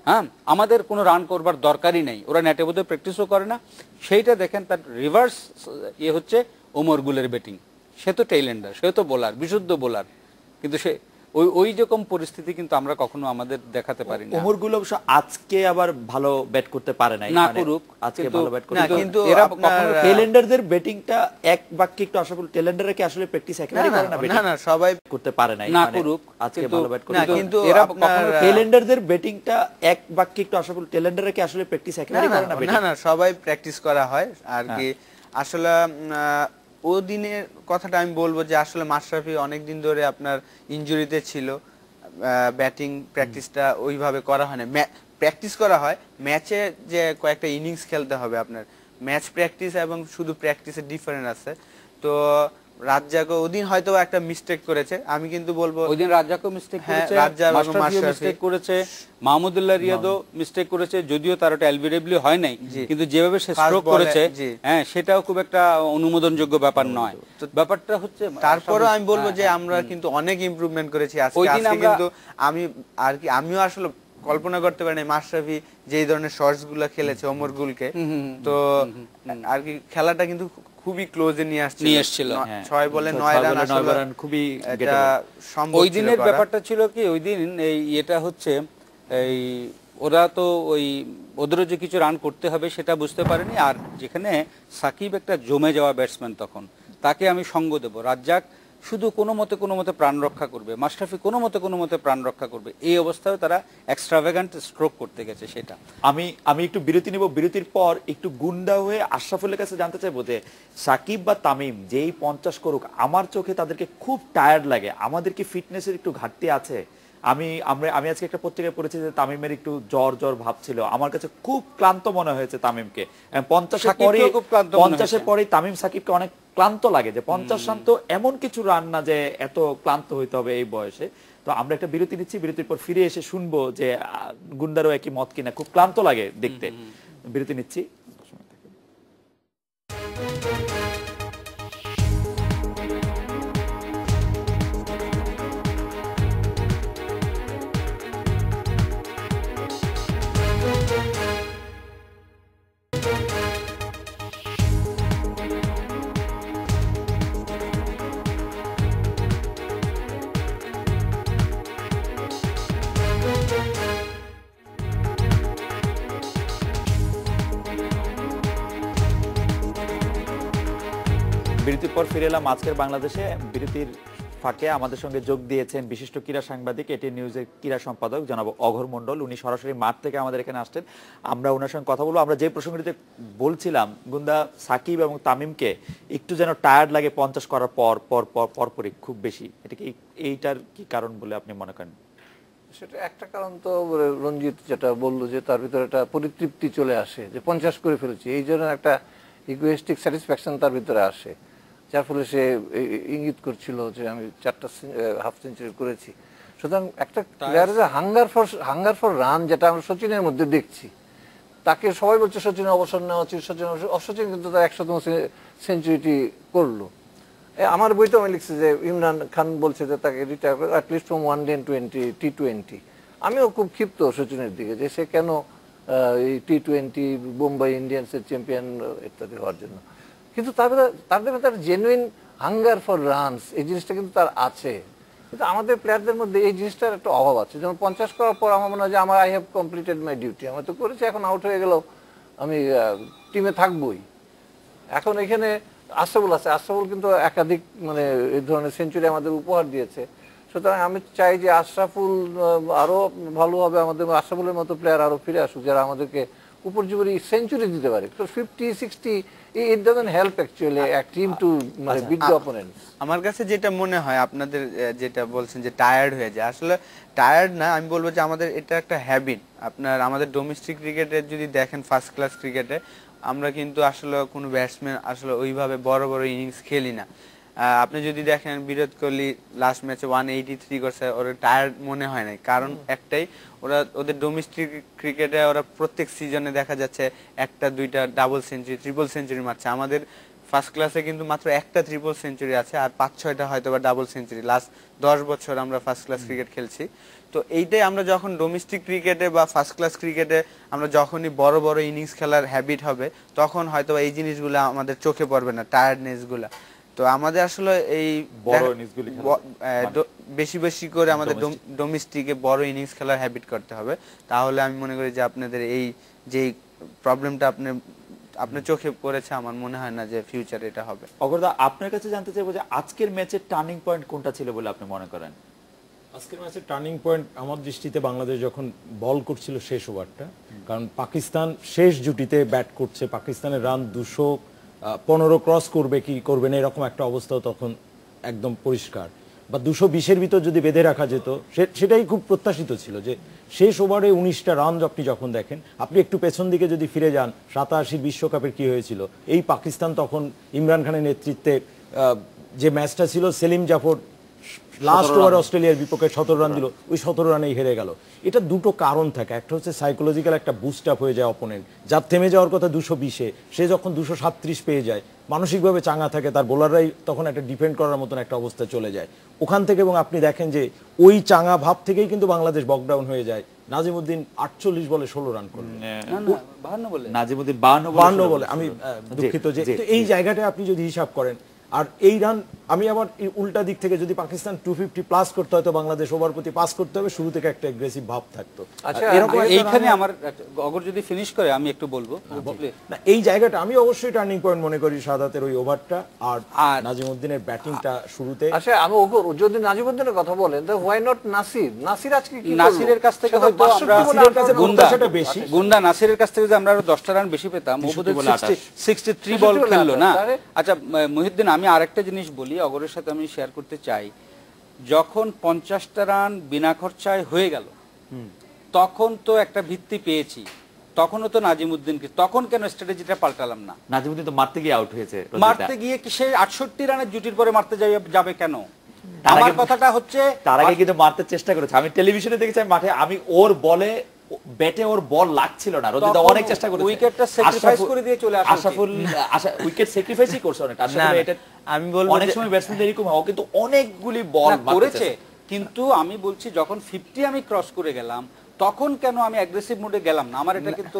হ্যাঁ, আমাদের কোনো রান করবার দরকারই নেই, ওরা নেটে বোধহয় প্র্যাকটিসও করে না। সেইটা দেখেন তার রিভার্স হচ্ছে ওমর গুলের ব্যাটিং। সে তো টেইলেন্ডার, সে তো বোলার, বিশুদ্ধ বোলার, কিন্তু সে ওই রকম পরিস্থিতি কিন্তু আমরা কখনো আমাদের দেখাতে পারি না। ওমর গুল অবশ্য আজকে আবার ভালো ব্যাট করতে পারে নাই, না করুক, আজকে ভালো ব্যাট করতে, কিন্তু এরা কখনো টেলেন্ডারদের ব্যাটিংটা এক বাক্যে একটু আশাফুল, টেলেন্ডাররা কি আসলে প্র্যাকটিস একেবারে করে না? না না, সবাই করতে পারে নাই, না করুক, আজকে ভালো ব্যাট করতে, কিন্তু এরা কখনো টেলেন্ডারদের ব্যাটিংটা এক বাক্যে একটু আশাফুল, টেলেন্ডাররা কি আসলে প্র্যাকটিস একেবারে করে না? না না, সবাই প্র্যাকটিস করা হয় আর কি। আসলে ও দিনের কথাটা আমি বলবো যে আসলে মাশরাফি অনেকদিন ধরে আপনার ইনজুরিতে ছিল, ব্যাটিং প্র্যাকটিসটা ওইভাবে করা হয় না। প্র্যাকটিস করা হয় ম্যাচে, যে কয়েকটা ইনিংস খেলতে হবে আপনার, ম্যাচ প্র্যাকটিস এবং শুধু প্র্যাকটিসের ডিফারেন্স আছে। তো রাজ্জাকও ওদিন হয়তো একটা মিস্টেক করেছে, আমি কিন্তু বলবো ওইদিন রাজ্জাকও মিস্টেক করেছে, মাশরাফিও মিস্টেক করেছে, মাহমুদুল্লাহ রিয়াদও মিস্টেক করেছে, যদিও তার ওটা এলবিডব্লিউ হয় নাই, কিন্তু যেভাবে সে স্ট্রোক করেছে, হ্যাঁ, সেটাও খুব একটা অনুমোদনযোগ্য ব্যাপার নয়। ব্যাপারটা হচ্ছে তারপরেও আমি বলবো যে আমরা কিন্তু অনেক ইমপ্রুভমেন্ট করেছি আজকে। কিন্তু আমিও আসলে কল্পনা করতে পারি না মাশরাফি যেই ধরনের শর্টস গুলা খেলেছে ওমর গুলকে, তো আর কি খেলাটা কিন্তু খুবই ক্লোজে নিয়ে আসছিল। 6 বলে 9 রান, খুবই এটা সম্ভব। ওই দিনের ব্যাপারটা ছিল কি, ওই দিন এটা হচ্ছে এই ওরা তো ওদেরও যে কিছু রান করতে হবে সেটা বুঝতে পারেনি। আর যেখানে সাকিব একটা জমে যাওয়া ব্যাটসম্যান, তখন তাকে আমি সঙ্গ দেব। রাজ্জাক শুধু কোনো মতে প্রাণ রক্ষা করবে, মাশরাফি কোনো মতে প্রাণ রক্ষা করবে, এই অবস্থায় তারা এক্সট্রাভ্যাগান্ট স্ট্রোক করতে গেছে। সেটা আমি একটু বিরতি নিব, বিরতির পর একটু গুন্ডা হয়ে আশরাফুলের কাছে জানতে চাইবো যে সাকিব বা তামিম যেই 50 করুক, আমার চোখে তাদেরকে খুব টায়ার্ড লাগে, আমাদের কি ফিটনেসের একটু ঘাটতি আছে? আমি আজকে একটা পত্রিকায় পড়েছি যে তামিমের একটু জ্বর ভাব ছিল, আমার কাছে খুব ক্লান্ত মনে হয়েছে তামিমকে। 50-এর পরেই তামিম সাকিবকে অনেক ক্লান্ত লাগে, যে 50 রান তো এমন কিছু রান না যে এত ক্লান্ত হইতে হবে এই বয়সে। তো আমরা একটা বিরতি নিচ্ছি, বিরতির পর ফিরে এসে শুনবো যে গুন্ডারও একই মত কিনা, খুব ক্লান্ত লাগে দেখতে। বিরতি নিচ্ছি। বিরতির পর ফিরে এলাম আজকের বাংলাদেশে। বিরতির ফাঁকে আমাদের সঙ্গে যোগ দিয়েছেন বিশিষ্ট ক্রীড়া সাংবাদিক, এটি নিউজের ক্রীড়া সম্পাদক জনাব অঘর মণ্ডল। উনি সরাসরি মাঠ থেকে আমাদের এখানে আসছেন, আমরা ওনার সঙ্গে কথা বলবো। আমরা যে প্রসঙ্গটিতে বলছিলাম, গুন্দা সাকিব এবং তামিমকে একটু যেন টায়ার্ড লাগে 50 করার পরপরই খুব বেশি, এটা কি এইটার কি কারণ বলে আপনি মনে করেন? সেটা একটা কারণ তো রঞ্জিত যেটা বললো, যে তার ভিতরে একটা পরিতৃপ্তি চলে আসে যে 50 করে ফেলেছি, এই জন্য একটা ইগোয়েস্টিক স্যাটিসফ্যাকশন তার ভিতরে আসে, যার ফলে সে ইঙ্গিত করছিল যে আমি 4টা হাফ সেঞ্চুরি করেছি। সুতরাং একটা প্লেয়ারের হাঙ্গার ফর রান, যেটা আমরা সচিনের মধ্যে দেখছি, তাকে সবাই বলছে সচিনের অবসর নেওয়া উচিত, সচিন কিন্তু তার 100তম সেঞ্চুরিটি করলো। আমার বইতে আমি লিখছি যে ইমরান খান বলছে যে তাকে রিটায়ার করে অ্যাটলিস্ট ফ্রম ওয়ানডে এন্ড টি20। আমিও খুব ক্ষিপ্ত সচিনের দিকে, যে সে কেন এই টি20 বোম্বাই ইন্ডিয়ান্সের চ্যাম্পিয়ন ইত্যাদি হওয়ার জন্য। কিন্তু তাদের তার জেনুইন হাঙ্গার ফর রানস, এই জিনিসটা কিন্তু তার আছে। কিন্তু আমাদের প্লেয়ারদের মধ্যে এই জিনিসটার একটা অভাব আছে। যেমন 50 করার পর আমার মনে হয় যে I have completed my duty, আমি তো করেছি, এখন আউট হয়ে গেলেও আমি টিমে থাকবোই। এখন এখানে আশরাফুল আছে, আশরাফুল কিন্তু একাধিক এই ধরনের সেঞ্চুরি আমাদের উপহার দিয়েছে। সুতরাং আমি চাই যে আশরাফুল আরো ভালো হবে, আমাদের আশরাফুলের মতো প্লেয়ার আরো ফিরে আসুক, যারা আমাদেরকে উপর্যুপরি সেঞ্চুরি দিতে পারে। তো 50-60 it doesn't help actually a team to beat the opponents. আমার কাছে যেটা মনে হয়, আপনাদের যেটা বলছেন যে টায়ার্ড হয়ে যায়, আসলে টায়ার্ড না, আমি বলবো যে আমাদের এটা একটা হ্যাবিট। আমাদের ডোমেস্টিক ক্রিকেটে যদি দেখেন, ফার্স্ট ক্লাস ক্রিকেটে আমরা কিন্তু আসলে কোনো ব্যাটসম্যান আসলে ওইভাবে বড় ইনিংস খেলি না। আপনি যদি দেখেন বিরাট কোহলি লাস্ট ম্যাচে 183 করছে, ওরা টায়ার্ড মনে হয় নাই। কারণ একটাই, ওদের ডোমেস্টিক ক্রিকেটে ওরা প্রত্যেক সিজনে দেখা যাচ্ছে 1টা 2টা ডাবল সেঞ্চুরি, ট্রিপল সেঞ্চুরি মারছে। আমাদের ফার্স্ট ক্লাসে কিন্তু মাত্র একটা ট্রিপল সেঞ্চুরি আছে, আর 5-6টা হয়তো বা ডাবল সেঞ্চুরি। লাস্ট 10 বছর আমরা ফার্স্ট ক্লাস ক্রিকেট খেলছি। তো এইটাই আমরা যখন ডোমেস্টিক ক্রিকেটে বা ফার্স্ট ক্লাস ক্রিকেটে আমরা যখনই বড় বড় ইনিংস খেলার হ্যাবিট হবে, তখন হয়তো এই জিনিসগুলো আমাদের চোখে পড়বে না, টায়ার্ডনেসগুলো। তো আমাদের আসলে এই বেশি বেশি করে আমাদের ডোমেস্টিকে বড় ইনিংস খেলার হ্যাবিট করতে হবে। তাহলে আমি মনে করি যে আপনাদের এই যে প্রবলেমটা আপনার চোখে পড়েছে, আমার মনে হয় না যে ফিউচারে এটা হবে। অগরদা, আপনার কাছে জানতে চাইবো যে আজকের ম্যাচের টার্নিং পয়েন্ট কোনটা ছিল বলে আপনি মনে করেন? আজকের ম্যাচের টার্নিং পয়েন্ট আমার দৃষ্টিতে বাংলাদেশ যখন বল করছিল শেষ ওভারটা, কারণ পাকিস্তান শেষ জুটিতে ব্যাট করছে, পাকিস্তানের রান 215 ক্রস করবে কি করবে না এরকম একটা অবস্থাও তখন একদম পরিষ্কার, বা 220-এর ভিতর যদি বেঁধে রাখা যেত সেটাই খুব প্রত্যাশিত ছিল। যে শেষ ওভারে 19টা রান আপনি যখন দেখেন, আপনি একটু পেছন দিকে যদি ফিরে যান 87 বিশ্বকাপের কি হয়েছিল, এই পাকিস্তান তখন ইমরান খানের নেতৃত্বে যে ম্যাচটা ছিল, সেলিম জাফর লাস্ট ওভার অস্ট্রেলিয়ার বিপক্ষে 17 রান দিল, ওই 17 রানেই হেরে গেল। এটা দুটো কারণ থাকে, একটা হচ্ছে সাইকোলজিক্যাল একটা বুস্ট আপ হয়ে যায় অপোনেন্ট, যার থেমে যাওয়ার কথা 220-এ, সে যখন 237 পেয়ে যায় মানসিকভাবে চাঙ্গা থাকে, তার বোলাররাই তখন একটা ডিফেন্ড করার মতন একটা অবস্থায় চলে যায় ওখান থেকে। এবং আপনি দেখেন যে ওই চাঙ্গা ভাব থেকেই কিন্তু বাংলাদেশ বকডাউন হয়ে যায়। নাজিমউদ্দিন 48 বলে 16 রান করলেন, নাজিমউদ্দিন 52 বলে, আমি দুঃখিত। যে এই জায়গাটায় আপনি যদি হিসাব করেন, আর এই রান আমি আবার উল্টা দিক থেকে যদি পাকিস্তান 250 প্লাস করতে হয়, তো বাংলাদেশ ওভার প্রতি পাস করতে হবে, শুরু থেকে একটা এগ্রেসিভ ভাব থাকতো। আচ্ছা, এরকম এইখানে আমার অগর যদি ফিনিশ করে আমি একটু বলবো না, এই জায়গাটা আমি অবশ্যই টার্নিং পয়েন্ট মনে করি সাদাতের ওই ওভারটা আর নাজিমউদ্দিনের ব্যাটিংটা শুরুতে। আচ্ছা, আমি ওগর যদি নাজিমউদ্দিনের কথা বলেন, তো হোয়াই নট নাসির? নাসির আজকে কি নাসিরের কাছ থেকে হয়তো আমরা গুন্ডা বেশি, গুন্ডা নাসিরের কাছ থেকে যে আমরা 10টা রান বেশি পেতাম, ও বোধহয় 63 বল খেললো না। আচ্ছা মুহিউদ্দিন, আমি আরেকটা জিনিস বলি, অগরের সাথে আমি শেয়ার করতে চাই। যখন 50টা রান বিনা খরচায় হয়ে গেল, তখন তো একটা ভিত্তি পেয়েছি, তখনও তো নাজিমউদ্দিনকে, তখন কেন স্ট্র্যাটেজিটা পাল্টালাম না? নাজিমউদ্দিন তো মারতে গিয়ে আউট হয়েছে, মারতে গিয়ে কি সে 68 রানের জুটির পরে মারতে যাবে কেন? আমার কথাটা হচ্ছে তার আগে কিন্তু মারতে চেষ্টা করেছে। আমি টেলিভিশনে দেখেছি মাঠে, আমি ওর বলে ব্যাটে ওর বল লাগছিল না, রোজিদা অনেক চেষ্টা করেছে, উইকেটটা স্যাক্রিফাইস করে দিয়ে চলে আসে। আশরাফুল উইকেট স্যাক্রিফাইসই করছে অনেক। এটা আমি বলবো অনেক সময় ব্যাটসম্যানদের এরকম হয়, কিন্তু অনেকগুলি বল করেছে। কিন্তু আমি বলছি যখন 50 আমি ক্রস করে গেলাম, তখন কেন আমি অ্যাগ্রেসিভ মোডে গেলাম না? আমার এটা কিন্তু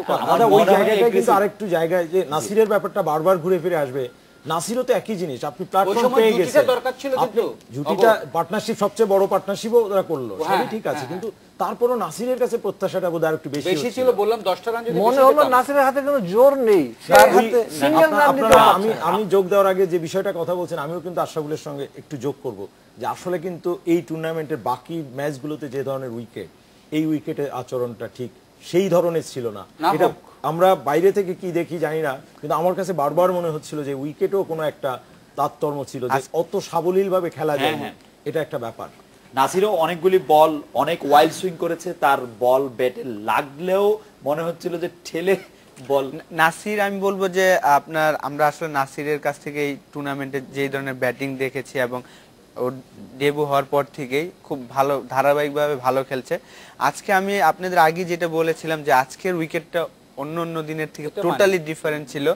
ওই জায়গাটায় কিন্তু আরেকটু জায়গায় যে নাসিরের ব্যাপারটা বারবার ঘুরে ফিরে আসবে। নাসিরও তো একই জিনিস, আপনি প্ল্যাটফর্ম পেয়ে গেছেন, দরকার ছিল, কিন্তু জুটিটা পার্টনারশিপ সবচেয়ে বড় পার্টনারশিপও ওরা করলো, সবই ঠিক আছে, কিন্তু তারপরও নাসিরের কাছে প্রত্যাশাটা বোধহয় আরেকটু বেশি ছিল। বললাম 10টা রান যদি মনে হলো নাসিরের হাতে কোনো জোর নেই, তার হাতে সিঙ্গেল রান দিতে। আমি যোগ দেওয়ার আগে যে বিষয়টা কথা বলছেন, আমিও কিন্তু আশরাফুলের সঙ্গে একটু যোগ করব যে আসলে কিন্তু এই টুর্নামেন্টের বাকি ম্যাচগুলোতে যে ধরনের উইকেট, এই উইকেটের আচরণটা ঠিক সেই ধরনের ছিল না। এটা আমরা বাইরে থেকে কি দেখি জানি না, কিন্তু আমার কাছে বারবার মনে হচ্ছিল যে উইকেটও কোনো একটা তারতম্য ছিল, যে অত সাবলীল ভাবে খেলা যায়, এটা একটা ব্যাপার। নাসিরও অনেকগুলি বল অনেক ওয়াইল্ড সুইং করেছে, তার বল ব্যাটে লাগলেও মনে হচ্ছিল যে ঠেলে বল। নাসির, আমি বলবো যে আমরা আসলে নাসিরের কাছ থেকে এই টুর্নামেন্টে যে ধরনের ব্যাটিং দেখেছি এবং ওর ডেবু হওয়ার পর থেকেই খুব ভালো ধারাবাহিকভাবে ভালো খেলছে। আজকে আমি আপনাদের আগে যেটা বলেছিলাম যে আজকের উইকেটটা অন্য দিনের থেকে টোটালি ডিফারেন্ট ছিল,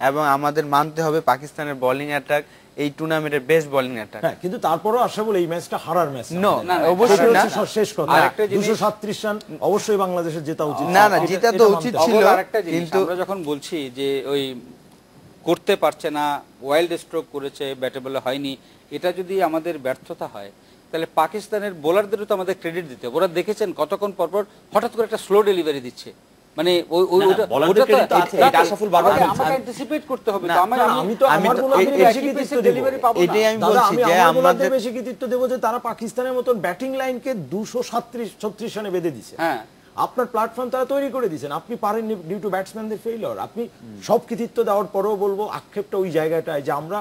এবং আমাদের মানতে হবে পাকিস্তানের বোলিং অ্যাটাক এই টুর্নামেন্টের বেস্ট বোলিং অ্যাটাক। হ্যাঁ, কিন্তু তারপরও আশরাফুল এই ম্যাচটা হারার ম্যাচ না, অবশ্যই না। শেষ কথা 237 রান অবশ্যই বাংলাদেশের জেতা উচিত, না জেতা তো উচিত ছিল, কিন্তু আমরা যখন বলছি যে ওই করতে পারছে না, ওয়াইল্ড স্ট্রোক করেছে, ব্যাটে বলে হয়নি, এটা যদি আমাদের ব্যর্থতা হয়, তাহলে পাকিস্তানের বোলারদেরও তো আমাদের ক্রেডিট দিতে হবে। ওরা দেখেছেন কতক্ষণ পরপর হঠাৎ করে একটা স্লো ডেলিভারি দিচ্ছে, মানে বেশি কৃতিত্ব দেবো যে তারা পাকিস্তানের মতন ব্যাটিং লাইনকে 236 রানে বেঁধে দিচ্ছে। আপনার প্ল্যাটফর্ম তারা তৈরি করে দিয়েছেন, আপনি পারেননি ডিউ টু ব্যাটসম্যানদের ফেইলিওর। আপনি সব কৃতিত্ব দেওয়ার পরেও বলবো আক্ষেপটা ওই জায়গাটায় যে আমরা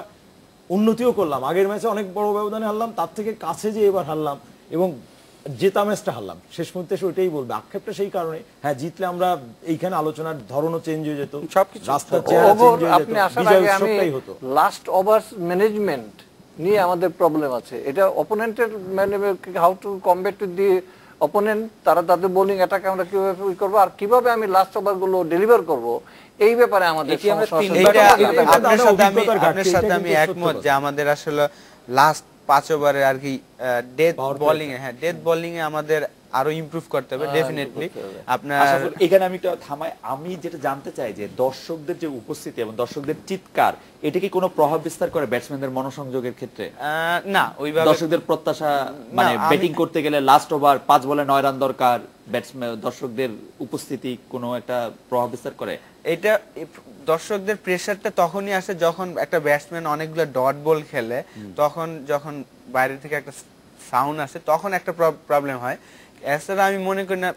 উন্নতিও করলাম, আগের ম্যাচে অনেক বড় ব্যবধানে হারলাম, তার থেকে কাছে যে এবার হারলাম এবং জেতা ম্যাচটা হারলাম, শেষ মুহূর্তে এসে ওইটাই বলবে। আক্ষেপটা সেই কারণে, হ্যাঁ জিতলে আমরা এইখানে আলোচনার ধরনও চেঞ্জ হয়ে যেত, রাস্তার চেহারা চেঞ্জ হয়ে যেত, বিজয় উৎসবটাই হতো। লাস্ট ওভার ম্যানেজমেন্ট নিয়ে আমাদের প্রবলেম আছে, এটা অপোনেন্টের how to combat the opponent তারা তাদের বোলিং অ্যাটাক আমরা কিভাবে করবো আর কিভাবে আমি লাস্ট ওভারগুলো ডেলিভার করব, এই ব্যাপারে আমাদের আপনার সাথে আমি একমত যে আমাদের আসলে লাস্ট 5 ওভারে আর কি ডেথ বোলিং ডেথ বোলিং এ আমাদের আরো ইমপ্রুভ করতে হবে ডেফিনেটলি। আপনার এখানে আমি একটা থামাই, আমি যেটা জানতে চাই যে দর্শকদের যে উপস্থিতি এবং দর্শকদের চিৎকার এটা কি কোনো প্রভাব বিস্তার করে ব্যাটসম্যানদের মনোসংযোগের ক্ষেত্রে? না, ওইভাবে দর্শকদের প্রত্যাশা মানে ব্যাটিং করতে গেলে লাস্ট ওভার 5 বলে 9 রান দরকার, ব্যাটসম্যান দর্শকদের উপস্থিতি কোনো একটা প্রভাব বিস্তার করে? এটা দর্শকদের প্রেসারটা তখনই আসে যখন একটা ব্যাটসম্যান অনেকগুলো ডট বল খেলে, তখন যখন বাইরে থেকে একটা সাউন্ড আসে তখন একটা প্রবলেম হয়। এছাড়া আমি মনে করি না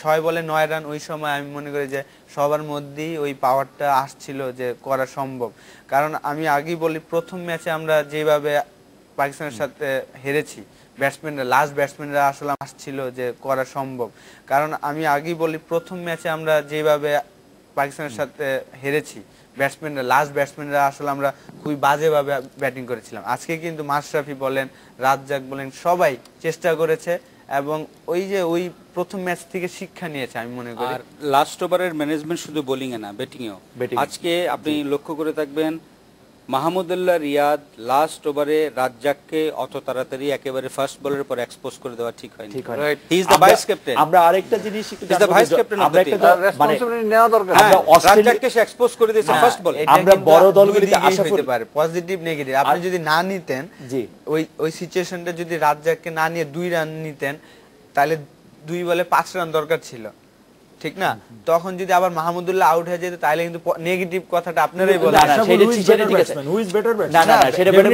6 বলে 9 রান ওই সময় আমি মনে করি যে সবার মধ্যেই ওই পাওয়ারটা আসছিল যে করা সম্ভব। কারণ আমি আগেই বলি প্রথম ম্যাচে আমরা যেভাবে পাকিস্তানের সাথে হেরেছি, ব্যাটসম্যানরা লাস্ট ব্যাটসম্যানরা আসলে আসছিল যে করা সম্ভব। কারণ আমি আগেই বলি প্রথম ম্যাচে আমরা যেভাবে পাকিস্তানের সাথে হেরেছি, ব্যাটসম্যানরা লাস্ট ব্যাটসম্যানরা আসলে আমরা খুবই বাজেভাবে ব্যাটিং করেছিলাম। আজকে কিন্তু মাশরাফি বলেন, রাজ্জাক বলেন, সবাই চেষ্টা করেছে এবং ওই প্রথম ম্যাচ থেকে শিক্ষা নিয়েছে আমি মনে করি। আর লাস্ট ওভারের ম্যানেজমেন্ট শুধু বোলিং এ না, ব্যাটিং এও। আজকে আপনি লক্ষ্য করে থাকবেন মাহমুদুল্লাহ রিয়াদ লাস্ট ওভারে রাজ্জাককে অত তাড়াতাড়ি একেবারে ফার্স্ট বলের পর এক্সপোজ করে দেওয়া ঠিক হয়নি। He is the vice captain. আমরা আরেকটা জিনিস একটু জানতে ভাইস ক্যাপ্টেন আমরা একটা রেসপন্সিবিলিটি নেওয়া দরকার। রাজ্জাককে সে এক্সপোজ করে দিয়েছে ফার্স্ট বলে। আমরা বড় দলগুলোতে আশা করতে পারে পজিটিভ নেগেটিভ। আপনি যদি না নিতেন ওই সিচুয়েশনটা, যদি রাজ্জাককে না নিয়ে 2 রান নিতেন তাহলে 2 বলে 5 রান দরকার ছিল, ঠিক না? তখন যদি আবার মাহমুদুল্লাহ আউট হয়ে যেত তাহলে কিন্তু নেগেটিভ কথাটা আপনারাই বলেন। না সেটা ঠিক আছে, হু ইজ বেটার ব্যাটসম্যান, না সেটা বেটার।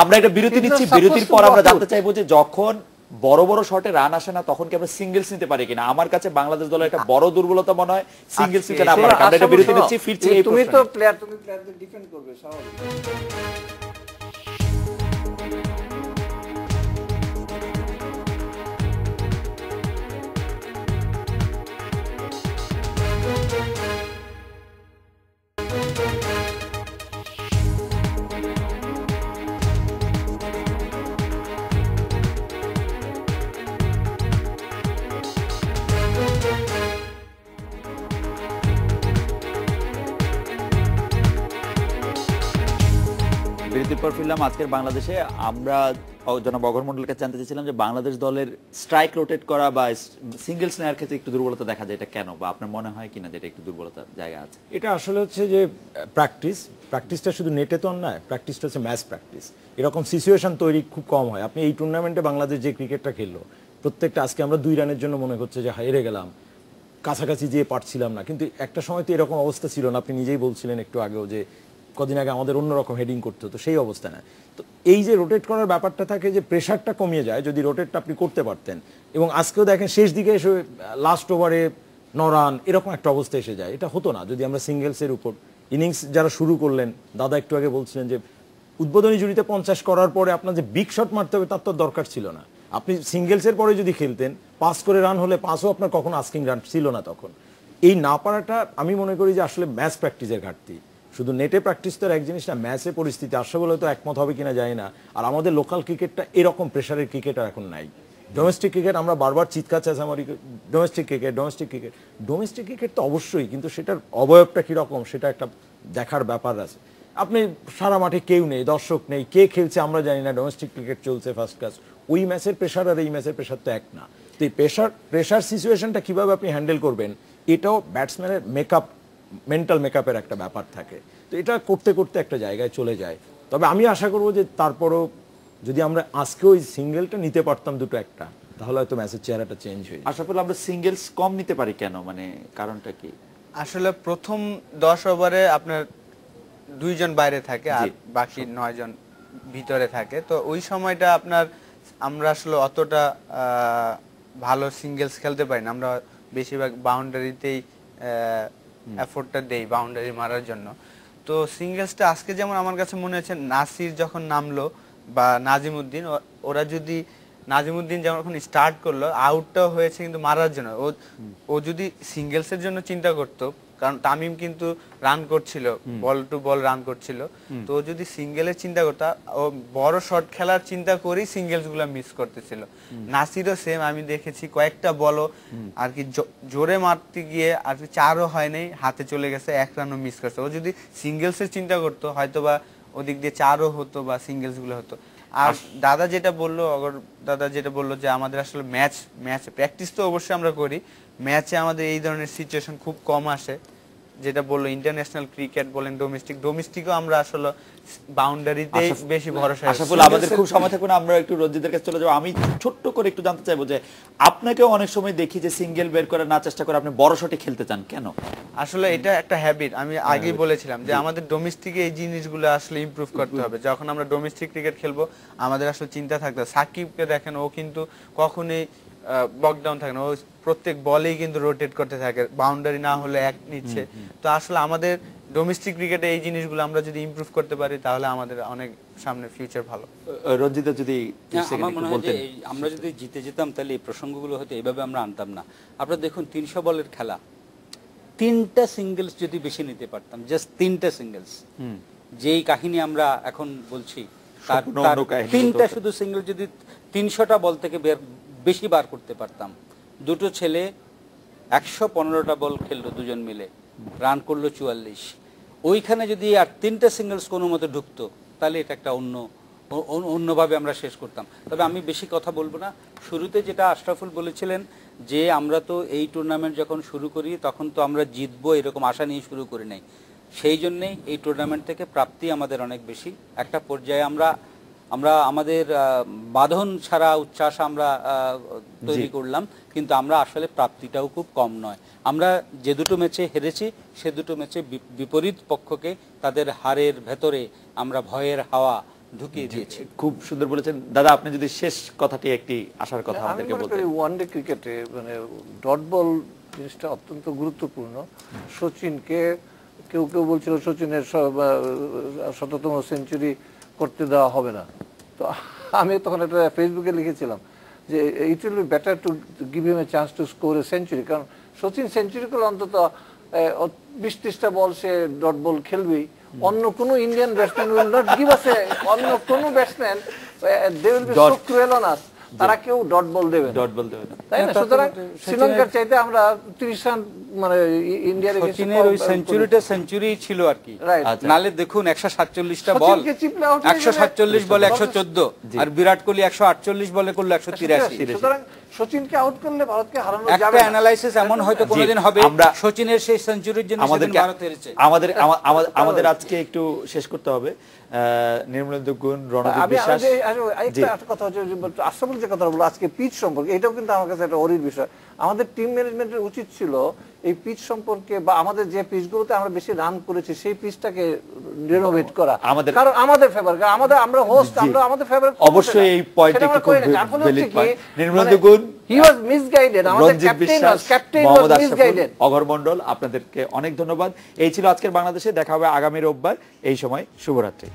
আমরা একটা বিরতি নিচ্ছি, বিরতির পর আমরা জানতে চাইবো যে যখন বড় বড় শটে রান আসে না তখন কি আমরা সিঙ্গেলস নিতে পারি কিনা। আমার কাছে বাংলাদেশ দলের একটা বড় দুর্বলতা মনে হয় সিঙ্গেলস নিতে না পারে। আমরা একটা বিরতি নিচ্ছি, ফিরছি এই তুমি তো প্লেয়ার, তুমি প্লেয়ারদের ডিফেন্ড করবে স্বাভাবিক। বিরতির পর ফিরলাম। আজকের বাংলাদেশে আমরা জনাব অঘর মন্ডলকে জানতে চাইছিলাম যে বাংলাদেশ দলের স্ট্রাইক রোটেট করা বা সিঙ্গেলস নেওয়ার ক্ষেত্রে একটু দুর্বলতা দেখা যায়, এটা কেন বা আপনার মনে হয় কিনা যে এটা একটু দুর্বলতার জায়গা আছে? এটা আসলে হচ্ছে যে প্র্যাকটিসটা শুধু নেটে তো নয়, প্র্যাকটিসটা হচ্ছে ম্যাচ প্র্যাকটিস। এরকম সিচুয়েশন তৈরি খুব কম হয়। আপনি এই টুর্নামেন্টে বাংলাদেশ যে ক্রিকেটটা খেললো প্রত্যেকটা, আজকে আমরা 2 রানের জন্য মনে হচ্ছে যে হেরে গেলাম, কাছাকাছি যেয়ে পারছিলাম না, কিন্তু একটা সময় তো এরকম অবস্থা ছিল না। আপনি নিজেই বলছিলেন একটু আগেও যে কদিন আগে আমাদের অন্যরকম হেডিং করতে হতো, সেই অবস্থা না। তো এই যে রোটেট করার ব্যাপারটা থাকে, যে প্রেশারটা কমিয়ে যায় যদি রোটেটটা আপনি করতে পারতেন। এবং আজকেও দেখেন শেষ দিকে এসে লাস্ট ওভারে 9 রান এরকম একটা অবস্থা এসে যায়। এটা হতো না যদি আমরা সিঙ্গেলসের উপর ইনিংস যারা শুরু করলেন। দাদা একটু আগে বলছিলেন যে উদ্বোধনী জুড়িতে 50 করার পরে আপনার যে বিগ শট মারতে হবে তার তো দরকার ছিল না। আপনি সিঙ্গেলসের পরে যদি খেলতেন 5 করে রান হলে 5ও আপনার কখনো আস্কিং রান ছিল না। তখন এই না পারাটা আমি মনে করি যে আসলে ম্যাচ প্র্যাকটিসের ঘাটতি। শুধু নেটে প্র্যাকটিস তো এক জিনিস না, ম্যাচে পরিস্থিতি আসে বলে তো একমত হবে কিনা যায় না। আর আমাদের লোকাল ক্রিকেটটা এরকম প্রেশারের ক্রিকেট আর এখন নাই। ডোমেস্টিক ক্রিকেট আমরা বারবার চিৎকার চেঁচামারি, ডোমেস্টিক ক্রিকেট তো অবশ্যই, কিন্তু সেটার অবয়বটা কীরকম সেটা একটা দেখার ব্যাপার আছে। আপনি সারা মাঠে কেউ নেই, দর্শক নেই, কে খেলছে আমরা জানি না, ডোমেস্টিক ক্রিকেট চলছে ফার্স্ট ক্লাস। ওই ম্যাচের প্রেশার আর এই ম্যাচের প্রেশার তো এক না। তো এই প্রেশার সিচুয়েশনটা কীভাবে আপনি হ্যান্ডেল করবেন, এটাও ব্যাটসম্যানের মেন্টাল মেকআপের একটা ব্যাপার থাকে। তো এটা করতে করতে একটা জায়গায় চলে যায়। তবে আমি আশা করবো যে তারপরও যদি আমরা আজকে ওই সিঙ্গেলটা নিতে পারতাম 2-1, তাহলে হয়তো ম্যাচের চেহারাটা চেঞ্জ হয়ে। আশা করি আমরা সিঙ্গেলস কম নিতে পারি কেন, মানে কারণটা কি? আসলে প্রথম 10 ওভারে আপনার 2 জন বাইরে থাকে আর বাকি 9 জন ভিতরে থাকে। তো ওই সময়টা আমরা আসলে অতটা ভালো সিঙ্গেলস খেলতে পারি না। আমরা বেশিরভাগ বাউন্ডারিতেই এফোর্টটা দেই বাউন্ডারি মারার জন্য। তো সিঙ্গেলসটা আজকে যেমন আমার কাছে মনে হচ্ছে নাসির যখন নামলো বা নাজিমউদ্দিন, ওরা যদি নাজিমুদ্দিন যখন স্টার্ট করলো আউটটাও হয়েছে কিন্তু মারার জন্য। ও যদি সিঙ্গেলসের জন্য চিন্তা করতো, কারণ তামিম কিন্তু রান করছিল, বল টু বল রান করছিল, তো ও যদি সিঙ্গেলের চিন্তা করতো, ও বড় শট খেলার চিন্তা করেই সিঙ্গেলস গুলা মিস করতেছিল। নাসিরও সেম, আমি দেখেছি কয়েকটা বলও আর কি জোরে মারতে গিয়ে আর কি 4ও হয় নাই, হাতে চলে গেছে, 1 রানও মিস করছে। ও যদি সিঙ্গেলসের চিন্তা করতো হয়তোবা ওদিক দিয়ে 4ও হতো বা সিঙ্গেলস গুলো হতো। আর দাদা যেটা বললো, দাদা যেটা বললো যে আমাদের আসলে ম্যাচ প্র্যাকটিস তো অবশ্যই আমরা করি, ম্যাচে আমাদের এই ধরনের সিচুয়েশন খুব কম আসে। যেটা বললো ইন্টারন্যাশনাল ক্রিকেট বলেন, ডোমেস্টিকও আমরা আসলে বাউন্ডারিতে বেশি ভরসা। আশাফুল, আমাদের খুব সময় থাকবে না, আমরা একটু রঞ্জিতের কাছে চলে যাবো। আমি ছোট্ট করে একটু জানতে চাইবো যে আপনাকেও অনেক সময় দেখি যে সিঙ্গেল বের করে না চেষ্টা করে আপনি বড় শটে খেলতে চান, কেন? আসলে এটা একটা হ্যাবিট, আমি আগেই বলেছিলাম যে আমাদের ডোমেস্টিকে এই জিনিসগুলো আসলে ইমপ্রুভ করতে হবে। যখন আমরা ডোমেস্টিক ক্রিকেট খেলবো আমাদের আসলে চিন্তা থাকতে হবে। সাকিবকে দেখেন, ও কিন্তু কখনোই বকডাউন থাকে না, ও প্রত্যেক বলেই কিন্তু রোটেট করতে থাকে, বাউন্ডারি না হলে এক নিচ্ছে। তো আসলে আমাদের ডোমেস্টিক ক্রিকেটে এই জিনিসগুলো আমরা যদি ইমপ্রুভ করতে পারি তাহলে আমাদের অনেক সামনে ফিউচার ভালো। রঞ্জিত যদি আমার মনে হয় যে আমরা যদি জিতে যেতাম তাহলে এই প্রসঙ্গগুলো হয়তো এইভাবে আমরা আনতাম না। আপনারা দেখুন 300 বলের খেলা, 3টা সিঙ্গেলস যদি বেশি নিতে পারতাম, জাস্ট 3টা সিঙ্গেলস, যেই কাহিনী আমরা এখন বলছি তার 3টা শুধু সিঙ্গেল যদি 300টা বল থেকে বেশি বার করতে পারতাম। দুটো ছেলে 115টা বল খেললো দুজন মিলে, রান করলো 44। ওইখানে যদি আর 3টা সিঙ্গেলস কোনো মতে ঢুকতো তাহলে এটা একটা অন্যভাবে আমরা শেষ করতাম। তবে আমি বেশি কথা বলবো না। শুরুতে যেটা আশরাফুল বলেছিলেন যে আমরা তো এই টুর্নামেন্ট যখন শুরু করি তখন তো আমরা জিতবো এরকম আশা নিয়ে শুরু করি নাই, সেই জন্যেই এই টুর্নামেন্ট থেকে প্রাপ্তি আমাদের অনেক বেশি। একটা পর্যায়ে আমরা আমাদের বাঁধন ছাড়া উচ্ছ্বাস আমরা তৈরি করলাম, কিন্তু আমরা আসলে প্রাপ্তিটাও খুব কম নয়। আমরা যে দুটো ম্যাচে হেরেছি সে দুটো ম্যাচে বিপরীত পক্ষকে তাদের হারের ভেতরে আমরা ভয়ের হাওয়া ঢুকিয়ে দিয়েছি। খুব সুন্দর বলেছেন দাদা। আপনি যদি শেষ কথাটি একটি আশার কথা আমাদেরকে বলতেন। ওয়ানডে ক্রিকেটে মানে ডট বল জিনিসটা অত্যন্ত গুরুত্বপূর্ণ। সচিনকে কেউ বলছিল সচিনের 100তম সেঞ্চুরি করতে দেওয়া হবে না, তো আমি তখন একটা ফেসবুকে লিখেছিলাম যে it will be better to give him A chance to score a century, কারণ সচিন সেঞ্চুরি করলে অন্তত 20-30টা বল সে ডট বল খেলবেই। অন্য কোনো Indian batsman will not give us, অন্য কোনো batsman they will be so cruel on us, তারা কেউ ডট বল দেবে না, তাই না? সুতরাং শ্রীলঙ্কার চাইতে আমরা 30 রান মানে ইন্ডিয়ার সচিনের ওই সেঞ্চুরি ছিল আর কি। নালে দেখুন 147টা বল, 147 বলে 114, আর বিরাট কোহলি 148 বলে করলো 183। সুতরাং সচিনকে আউট করলে ভারতকে হারানো যাবে। একটা অ্যানালাইসিস এমন হয়তো কোনোদিন হবে সচিনের সেই সেঞ্চুরির জন্য সেদিন ভারত হেরেছে। আমাদের আজকে একটু শেষ করতে হবে। নির্মলেন্দু গুণ, রণদীপ বিশ্বাস, একটা কথা হচ্ছে আশরাফুল যে কথা বললো আজকে পিচ সম্পর্কে, এটাও কিন্তু আমার কাছে একটা অরির বিষয়। আমাদের টিম ম্যানেজমেন্টের উচিত ছিল এই পিচ সম্পর্কে বা আমাদের যে পিচগুলোতে আমরা বেশি রান করেছি সেই পিচটাকে রিনোভেট করা, কারণ আমাদের ফেভার, আমরা হোস্ট, আমরা আমাদের ফেভার অবশ্যই এই পয়েন্টে খুব valid point. Nirmalendu Goon, he was misguided, আমাদের captain was misguided. Aghor Mondal, আপনাদেরকে অনেক ধন্যবাদ। এই ছিল আজকের বাংলাদেশে। দেখা হবে আগামী রোববার এই সময়। শুভরাত্রি।